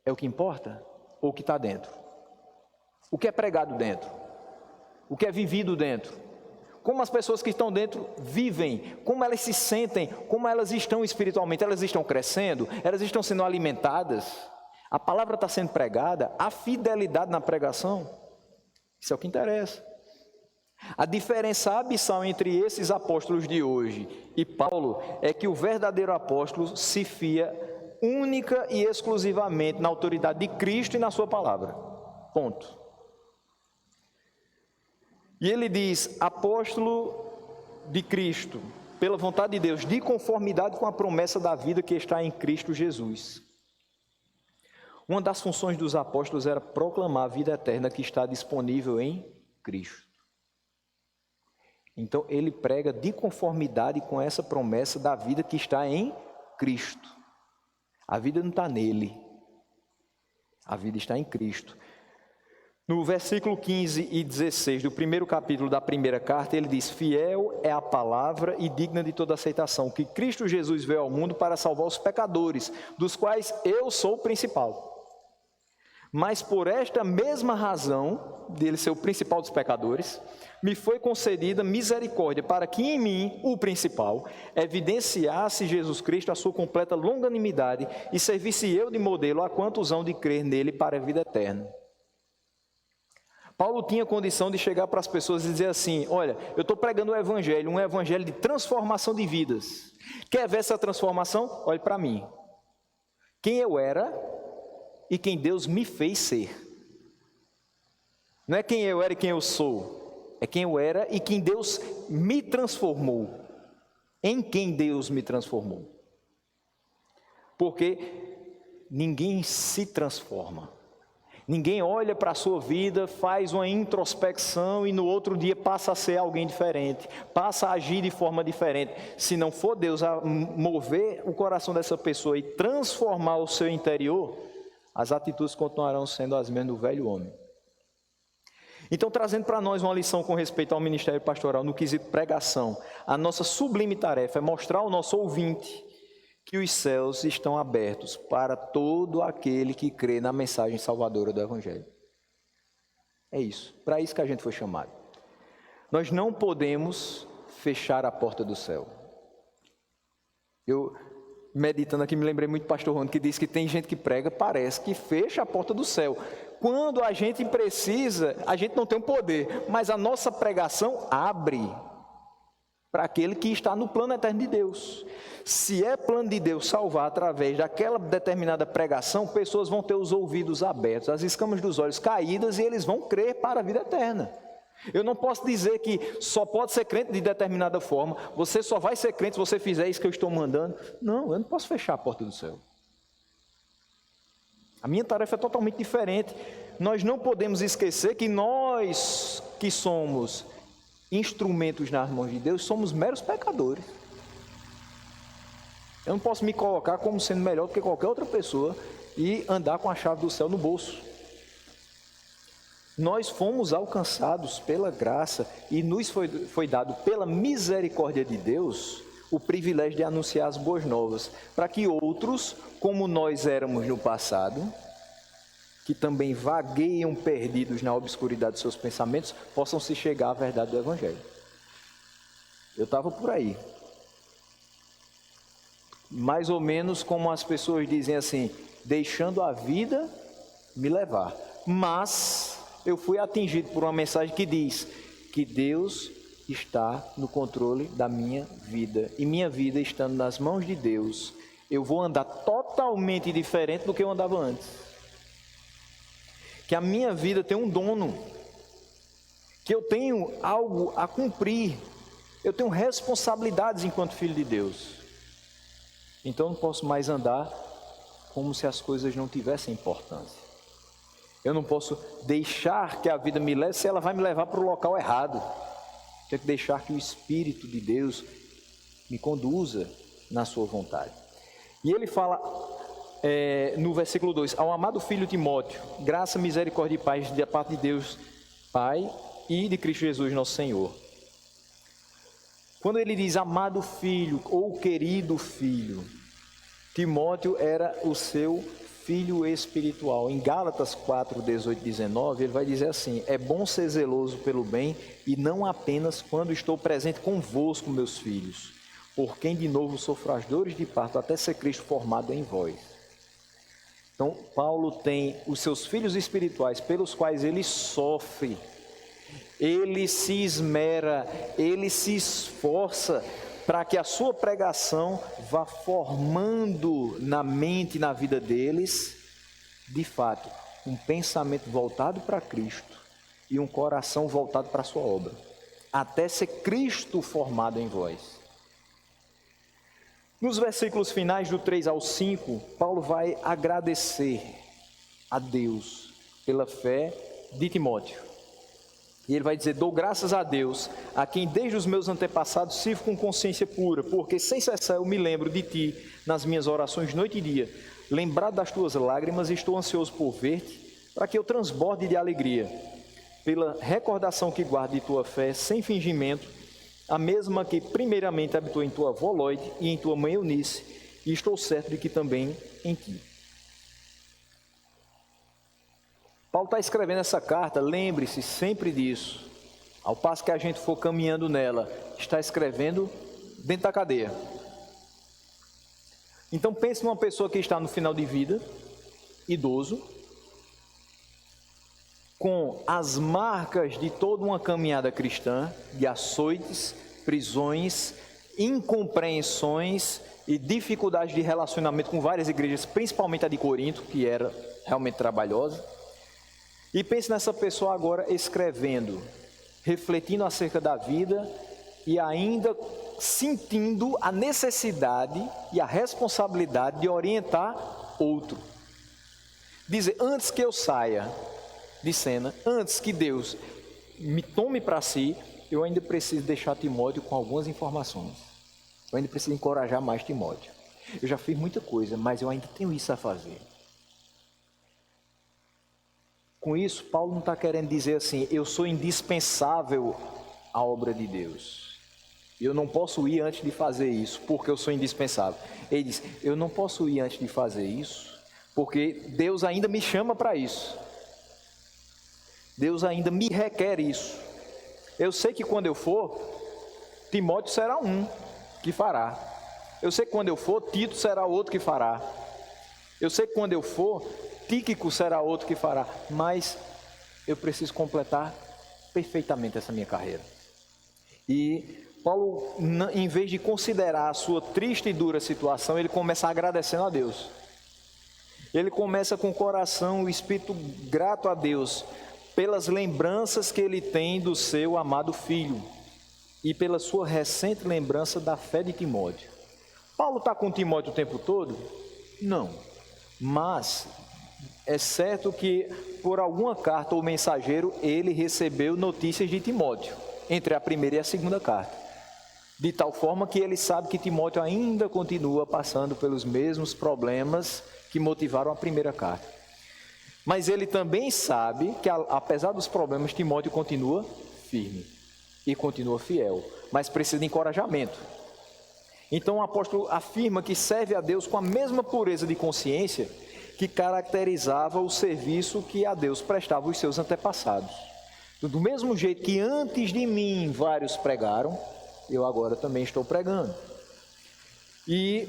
é o que importa ou o que está dentro? O que é pregado dentro? O que é vivido dentro? Como as pessoas que estão dentro vivem, como elas se sentem, como elas estão espiritualmente, elas estão crescendo, elas estão sendo alimentadas, a palavra está sendo pregada, a fidelidade na pregação, isso é o que interessa. A diferença abissal entre esses apóstolos de hoje e Paulo é que o verdadeiro apóstolo se fia única e exclusivamente na autoridade de Cristo e na sua palavra, ponto. E ele diz, apóstolo de Cristo, pela vontade de Deus, de conformidade com a promessa da vida que está em Cristo Jesus. Uma das funções dos apóstolos era proclamar a vida eterna que está disponível em Cristo. Então, ele prega de conformidade com essa promessa da vida que está em Cristo. A vida não está nele, a vida está em Cristo. No versículo 15 e 16 do primeiro capítulo da primeira carta, ele diz, fiel é a palavra e digna de toda aceitação, que Cristo Jesus veio ao mundo para salvar os pecadores, dos quais eu sou o principal. Mas por esta mesma razão, dele ser o principal dos pecadores, me foi concedida misericórdia, para que em mim, o principal, evidenciasse Jesus Cristo a sua completa longanimidade e servisse eu de modelo a quantos hão de crer nele para a vida eterna. Paulo tinha condição de chegar para as pessoas e dizer assim, olha, eu estou pregando o evangelho, um evangelho de transformação de vidas. Quer ver essa transformação? Olhe para mim. Quem eu era e quem Deus me fez ser. Não é quem eu era e quem eu sou, é quem eu era e quem Deus me transformou. Em quem Deus me transformou. Porque ninguém se transforma. Ninguém olha para a sua vida, faz uma introspecção e no outro dia passa a ser alguém diferente, passa a agir de forma diferente. Se não for Deus a mover o coração dessa pessoa e transformar o seu interior, as atitudes continuarão sendo as mesmas do velho homem. Então, trazendo para nós uma lição com respeito ao ministério pastoral no quesito pregação, a nossa sublime tarefa é mostrar ao nosso ouvinte que os céus estão abertos para todo aquele que crê na mensagem salvadora do Evangelho. É isso, para isso que a gente foi chamado. Nós não podemos fechar a porta do céu. Eu, meditando aqui, me lembrei muito do pastor Rony, que disse que tem gente que prega, parece que fecha a porta do céu. Quando a gente precisa, a gente não tem o poder, mas a nossa pregação abre para aquele que está no plano eterno de Deus. Se é plano de Deus salvar através daquela determinada pregação, pessoas vão ter os ouvidos abertos, as escamas dos olhos caídas e eles vão crer para a vida eterna. Eu não posso dizer que só pode ser crente de determinada forma, você só vai ser crente se você fizer isso que eu estou mandando. Não, eu não posso fechar a porta do céu. A minha tarefa é totalmente diferente. Nós não podemos esquecer que nós que somos instrumentos nas mãos de Deus, somos meros pecadores. Eu não posso me colocar como sendo melhor do que qualquer outra pessoa e andar com a chave do céu no bolso. Nós fomos alcançados pela graça e nos foi dado pela misericórdia de Deus o privilégio de anunciar as boas novas, para que outros, como nós éramos no passado, que também vagueiam perdidos na obscuridade de seus pensamentos, possam se chegar à verdade do Evangelho. Eu estava por aí. Mais ou menos como as pessoas dizem assim, deixando a vida me levar. Mas eu fui atingido por uma mensagem que diz que Deus está no controle da minha vida. E minha vida estando nas mãos de Deus, eu vou andar totalmente diferente do que eu andava antes. Que a minha vida tem um dono, que eu tenho algo a cumprir, eu tenho responsabilidades enquanto filho de Deus. Então eu não posso mais andar como se as coisas não tivessem importância. Eu não posso deixar que a vida me leve se ela vai me levar para o local errado. Tenho que deixar que o Espírito de Deus me conduza na sua vontade. E ele fala no versículo 2, ao amado filho Timóteo, graça, misericórdia e paz da parte de Deus Pai e de Cristo Jesus nosso Senhor. Quando ele diz amado filho ou querido filho, Timóteo era o seu filho espiritual. Em Gálatas 4, 18 e 19, ele vai dizer assim, é bom ser zeloso pelo bem e não apenas quando estou presente convosco, meus filhos, por quem de novo sofro as dores de parto até ser Cristo formado em vós. Então, Paulo tem os seus filhos espirituais pelos quais ele sofre, ele se esmera, ele se esforça para que a sua pregação vá formando na mente e na vida deles, de fato, um pensamento voltado para Cristo e um coração voltado para a sua obra, até ser Cristo formado em vós. Nos versículos finais do 3 ao 5, Paulo vai agradecer a Deus pela fé de Timóteo. E ele vai dizer, dou graças a Deus, a quem desde os meus antepassados sirvo com consciência pura, porque sem cessar eu me lembro de ti nas minhas orações noite e dia. Lembrado das tuas lágrimas, estou ansioso por ver-te, para que eu transborde de alegria, pela recordação que guardo de tua fé, sem fingimento, a mesma que primeiramente habitou em tua avó Loide e em tua mãe Eunice, e estou certo de que também em ti. Paulo está escrevendo essa carta, lembre-se sempre disso, ao passo que a gente for caminhando nela, está escrevendo dentro da cadeia. Então pense numa pessoa que está no final de vida, idoso, com as marcas de toda uma caminhada cristã, de açoites, prisões, incompreensões e dificuldades de relacionamento com várias igrejas, principalmente a de Corinto, que era realmente trabalhosa. E pense nessa pessoa agora escrevendo, refletindo acerca da vida e ainda sentindo a necessidade e a responsabilidade de orientar outro. Dizer, antes que eu saia de cena, antes que Deus me tome para si, eu ainda preciso deixar Timóteo com algumas informações. Eu ainda preciso encorajar mais Timóteo. Eu já fiz muita coisa, mas eu ainda tenho isso a fazer. Com isso, Paulo não está querendo dizer assim, eu sou indispensável à obra de Deus. Eu não posso ir antes de fazer isso, porque eu sou indispensável. Ele diz, eu não posso ir antes de fazer isso, porque Deus ainda me chama para isso. Deus ainda me requer isso. Eu sei que quando eu for, Timóteo será um que fará. Eu sei que quando eu for, Tito será outro que fará. Eu sei que quando eu for, Tíquico será outro que fará. Mas eu preciso completar perfeitamente essa minha carreira. E Paulo, em vez de considerar a sua triste e dura situação, ele começa agradecendo a Deus. Ele começa com o coração, o espírito grato a Deus, pelas lembranças que ele tem do seu amado filho e pela sua recente lembrança da fé de Timóteo. Paulo está com Timóteo o tempo todo? Não. Mas é certo que por alguma carta ou mensageiro ele recebeu notícias de Timóteo, entre a primeira e a segunda carta. De tal forma que ele sabe que Timóteo ainda continua passando pelos mesmos problemas que motivaram a primeira carta. Mas ele também sabe que, apesar dos problemas, Timóteo continua firme e continua fiel, mas precisa de encorajamento. Então o apóstolo afirma que serve a Deus com a mesma pureza de consciência que caracterizava o serviço que a Deus prestava aos seus antepassados. Do mesmo jeito que antes de mim vários pregaram, eu agora também estou pregando. E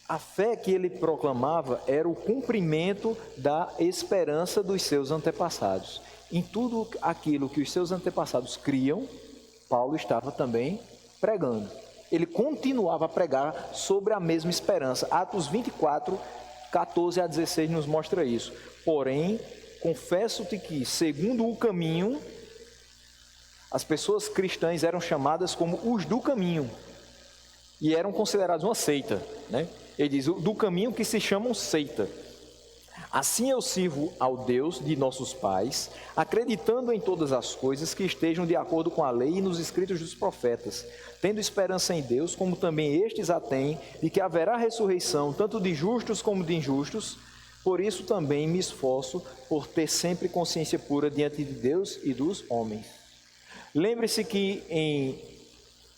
a fé que ele proclamava era o cumprimento da esperança dos seus antepassados. Em tudo aquilo que os seus antepassados criam, Paulo estava também pregando. Ele continuava a pregar sobre a mesma esperança. Atos 24, 14 a 16 nos mostra isso. Porém, confesso-te que, segundo o caminho, as pessoas cristãs eram chamadas como os do caminho e eram considerados uma seita, né? Ele diz, do caminho que se chamam seita. Assim eu sirvo ao Deus de nossos pais, acreditando em todas as coisas que estejam de acordo com a lei e nos escritos dos profetas, tendo esperança em Deus, como também estes a têm, de que haverá ressurreição, tanto de justos como de injustos. Por isso também me esforço por ter sempre consciência pura diante de Deus e dos homens. Lembre-se que em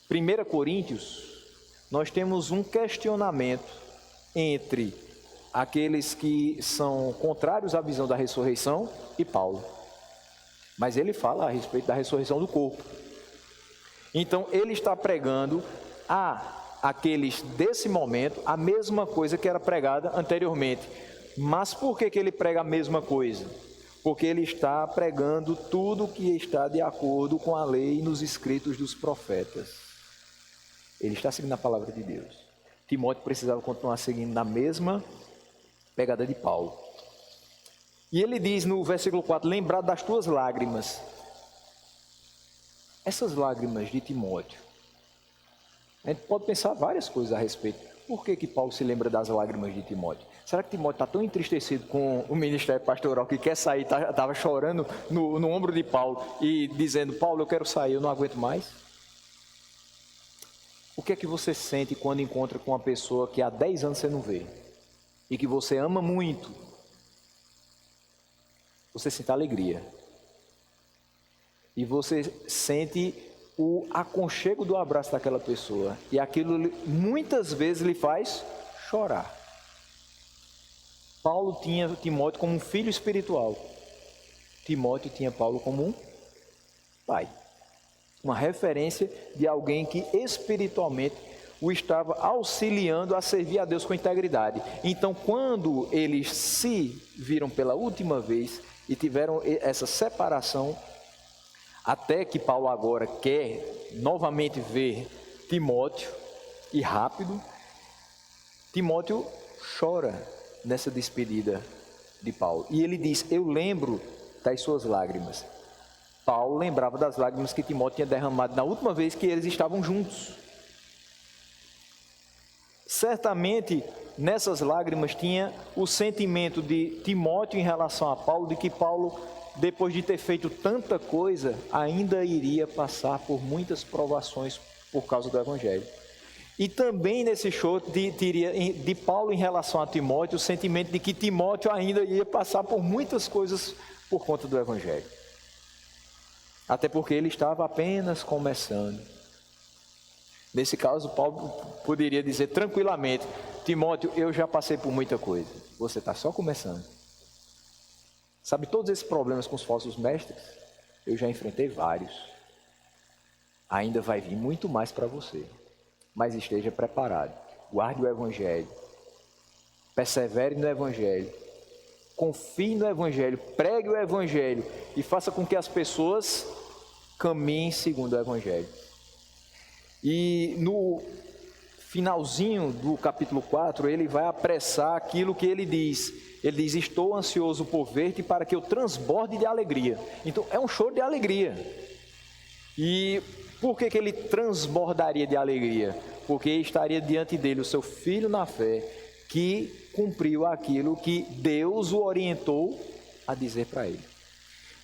1 Coríntios, nós temos um questionamento entre aqueles que são contrários à visão da ressurreição e Paulo. Mas ele fala a respeito da ressurreição do corpo. Então, ele está pregando àqueles desse momento a mesma coisa que era pregada anteriormente. Mas por que ele prega a mesma coisa? Porque ele está pregando tudo que está de acordo com a lei e nos escritos dos profetas. Ele está seguindo a palavra de Deus. Timóteo precisava continuar seguindo na mesma pegada de Paulo. E ele diz no versículo 4, lembrar das tuas lágrimas. Essas lágrimas de Timóteo, a gente pode pensar várias coisas a respeito. Por que Paulo se lembra das lágrimas de Timóteo? Será que Timóteo está tão entristecido com o ministério pastoral que quer sair, estava chorando no ombro de Paulo e dizendo, Paulo, eu quero sair, eu não aguento mais? O que é que você sente quando encontra com uma pessoa que há 10 anos você não vê e que você ama muito? Você sente alegria. E você sente o aconchego do abraço daquela pessoa. E aquilo muitas vezes lhe faz chorar. Paulo tinha Timóteo como um filho espiritual. Timóteo tinha Paulo como um pai. Uma referência de alguém que espiritualmente o estava auxiliando a servir a Deus com integridade. Então, quando eles se viram pela última vez e tiveram essa separação, até que Paulo agora quer novamente ver Timóteo, e rápido, Timóteo chora nessa despedida de Paulo. E ele diz, eu lembro das suas lágrimas. Paulo lembrava das lágrimas que Timóteo tinha derramado na última vez que eles estavam juntos. Certamente, nessas lágrimas tinha o sentimento de Timóteo em relação a Paulo, de que Paulo, depois de ter feito tanta coisa, ainda iria passar por muitas provações por causa do Evangelho. E também nesse choro de Paulo em relação a Timóteo, o sentimento de que Timóteo ainda ia passar por muitas coisas por conta do Evangelho. Até porque ele estava apenas começando. Nesse caso, Paulo poderia dizer tranquilamente, Timóteo, eu já passei por muita coisa, você está só começando. Sabe todos esses problemas com os falsos mestres? Eu já enfrentei vários. Ainda vai vir muito mais para você, mas esteja preparado. Guarde o Evangelho, persevere no Evangelho, confie no Evangelho, pregue o Evangelho e faça com que as pessoas caminhem segundo o Evangelho. E no finalzinho do capítulo 4, ele vai apressar aquilo que ele diz. Ele diz: estou ansioso por ver-te para que eu transborde de alegria. Então é um choro de alegria. E por que ele transbordaria de alegria? Porque estaria diante dele o seu filho na fé, que cumpriu aquilo que Deus o orientou a dizer para ele.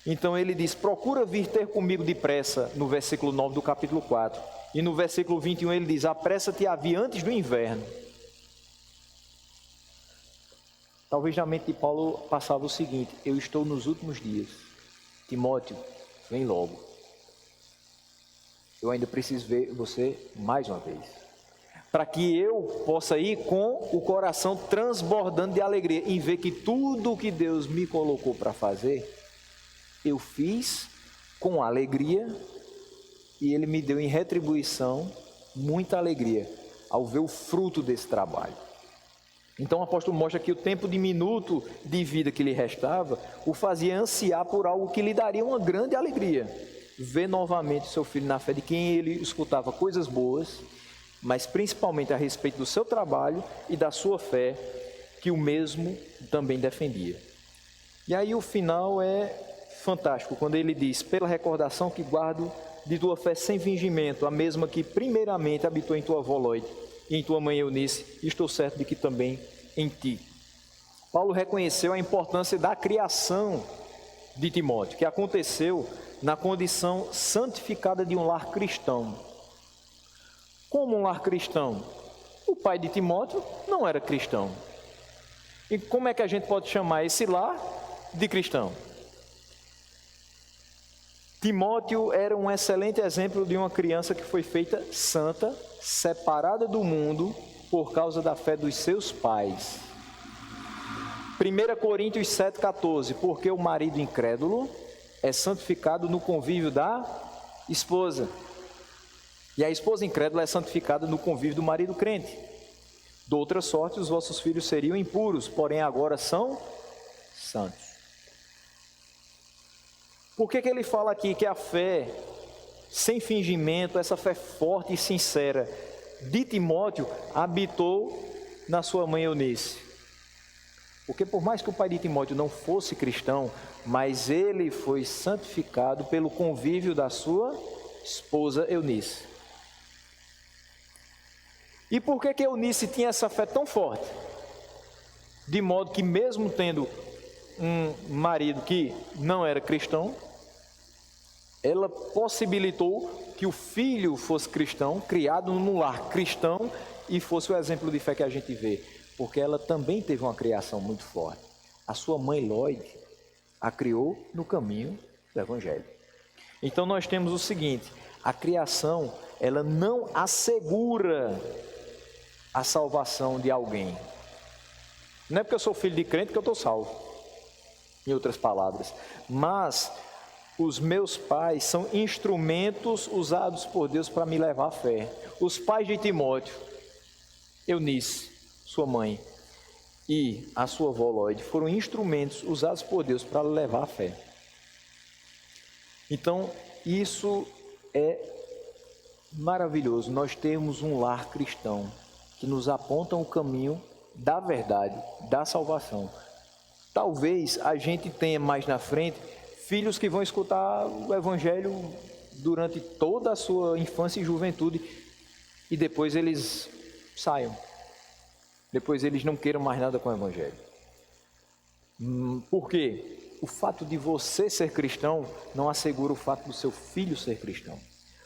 Então ele diz: procura vir ter comigo depressa, no versículo 9 do capítulo 4. E no versículo 21 ele diz: apressa-te a vir antes do inverno. Talvez na mente de Paulo passava o seguinte: eu estou nos últimos dias. Timóteo, vem logo. Eu ainda preciso ver você mais uma vez, para que eu possa ir com o coração transbordando de alegria, em ver que tudo o que Deus me colocou para fazer, eu fiz com alegria, e Ele me deu em retribuição muita alegria, ao ver o fruto desse trabalho. Então o apóstolo mostra que o tempo diminuto de vida que lhe restava, o fazia ansiar por algo que lhe daria uma grande alegria, ver novamente seu filho na fé, de quem ele escutava coisas boas, mas principalmente a respeito do seu trabalho e da sua fé, que o mesmo também defendia. E aí o final é fantástico, quando ele diz: pela recordação que guardo de tua fé sem fingimento, a mesma que primeiramente habitou em tua avó Loide e em tua mãe Eunice, e estou certo de que também em ti. Paulo reconheceu a importância da criação de Timóteo, que aconteceu na condição santificada de um lar cristão. Como um lar cristão? O pai de Timóteo não era cristão. E como é que a gente pode chamar esse lar de cristão? Timóteo era um excelente exemplo de uma criança que foi feita santa, separada do mundo por causa da fé dos seus pais. 1 Coríntios 7,14, porque o marido incrédulo é santificado no convívio da esposa, e a esposa incrédula é santificada no convívio do marido crente. De outra sorte, os vossos filhos seriam impuros, porém agora são santos. Por que ele fala aqui que a fé sem fingimento, essa fé forte e sincera de Timóteo habitou na sua mãe Eunice? Porque por mais que o pai de Timóteo não fosse cristão, mas ele foi santificado pelo convívio da sua esposa Eunice. E por que Eunice tinha essa fé tão forte? De modo que mesmo tendo um marido que não era cristão, ela possibilitou que o filho fosse cristão, criado num lar cristão, e fosse o exemplo de fé que a gente vê, porque ela também teve uma criação muito forte. A sua mãe Loide a criou no caminho do Evangelho. Então nós temos o seguinte: a criação, ela não assegura a salvação de alguém. Não é porque eu sou filho de crente que eu estou salvo, em outras palavras, mas os meus pais são instrumentos usados por Deus para me levar à fé. Os pais de Timóteo, Eunice, sua mãe, e a sua avó Loide, foram instrumentos usados por Deus para levar à fé. Então, isso é maravilhoso. Nós temos um lar cristão que nos aponta o caminho da verdade, da salvação. Talvez a gente tenha mais na frente filhos que vão escutar o Evangelho durante toda a sua infância e juventude, e depois eles saiam. Depois eles não queiram mais nada com o Evangelho. Por quê? O fato de você ser cristão não assegura o fato do seu filho ser cristão.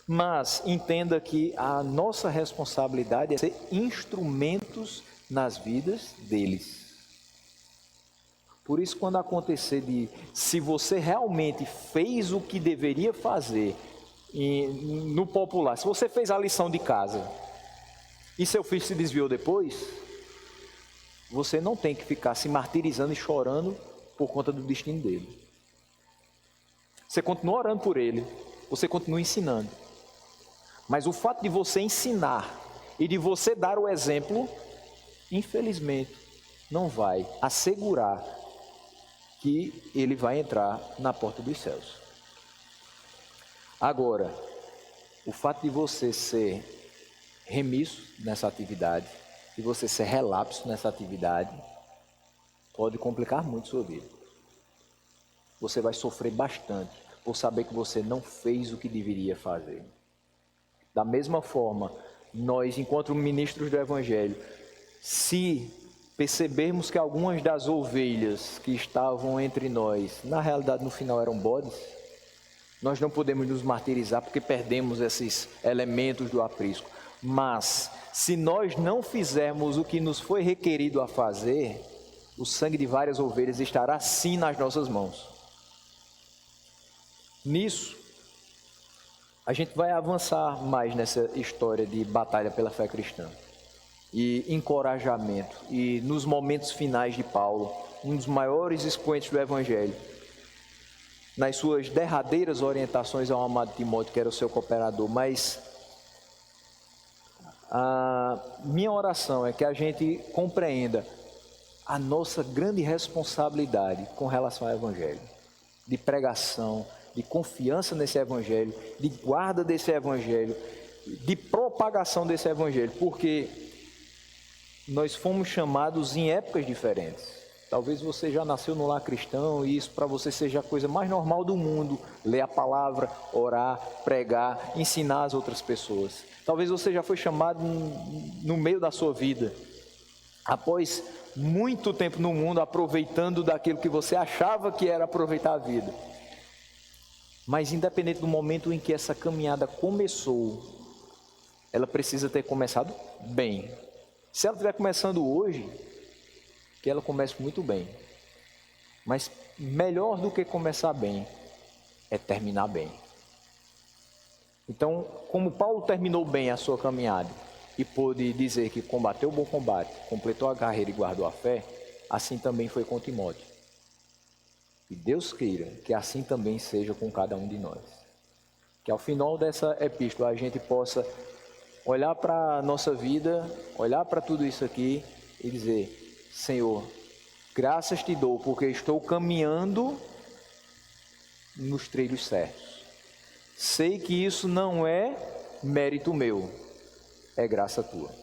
Mas entenda que a nossa responsabilidade é ser instrumentos nas vidas deles. Por isso, quando acontecer se você realmente fez o que deveria fazer, no popular, se você fez a lição de casa e seu filho se desviou depois, você não tem que ficar se martirizando e chorando por conta do destino dele. Você continua orando por ele, você continua ensinando. Mas o fato de você ensinar e de você dar o exemplo, infelizmente, não vai assegurar que ele vai entrar na porta dos céus. Agora, o fato de você ser remisso nessa atividade, de você ser relapso nessa atividade, pode complicar muito sua vida. Você vai sofrer bastante por saber que você não fez o que deveria fazer. Da mesma forma, nós, enquanto ministros do Evangelho, se percebermos que algumas das ovelhas que estavam entre nós, na realidade no final eram bodes, nós não podemos nos martirizar porque perdemos esses elementos do aprisco. Mas, se nós não fizermos o que nos foi requerido a fazer, o sangue de várias ovelhas estará sim nas nossas mãos. Nisso, a gente vai avançar mais nessa história de batalha pela fé cristã. E encorajamento. E nos momentos finais de Paulo, um dos maiores expoentes do Evangelho, nas suas derradeiras orientações ao amado Timóteo, que era o seu cooperador, mas a minha oração é que a gente compreenda a nossa grande responsabilidade com relação ao Evangelho, de pregação, de confiança nesse Evangelho, de guarda desse Evangelho, de propagação desse Evangelho, porque nós fomos chamados em épocas diferentes. Talvez você já nasceu no lar cristão e isso para você seja a coisa mais normal do mundo, ler a palavra, orar, pregar, ensinar as outras pessoas. Talvez você já foi chamado no meio da sua vida, após muito tempo no mundo, aproveitando daquilo que você achava que era aproveitar a vida. Mas independente do momento em que essa caminhada começou, ela precisa ter começado bem. Se ela estiver começando hoje, que ela comece muito bem. Mas melhor do que começar bem é terminar bem. Então, como Paulo terminou bem a sua caminhada e pôde dizer que combateu o bom combate, completou a carreira e guardou a fé, assim também foi com Timóteo. E Deus queira que assim também seja com cada um de nós. Que ao final dessa epístola a gente possa olhar para a nossa vida, olhar para tudo isso aqui e dizer: Senhor, graças te dou porque estou caminhando nos trilhos certos. Sei que isso não é mérito meu, é graça tua.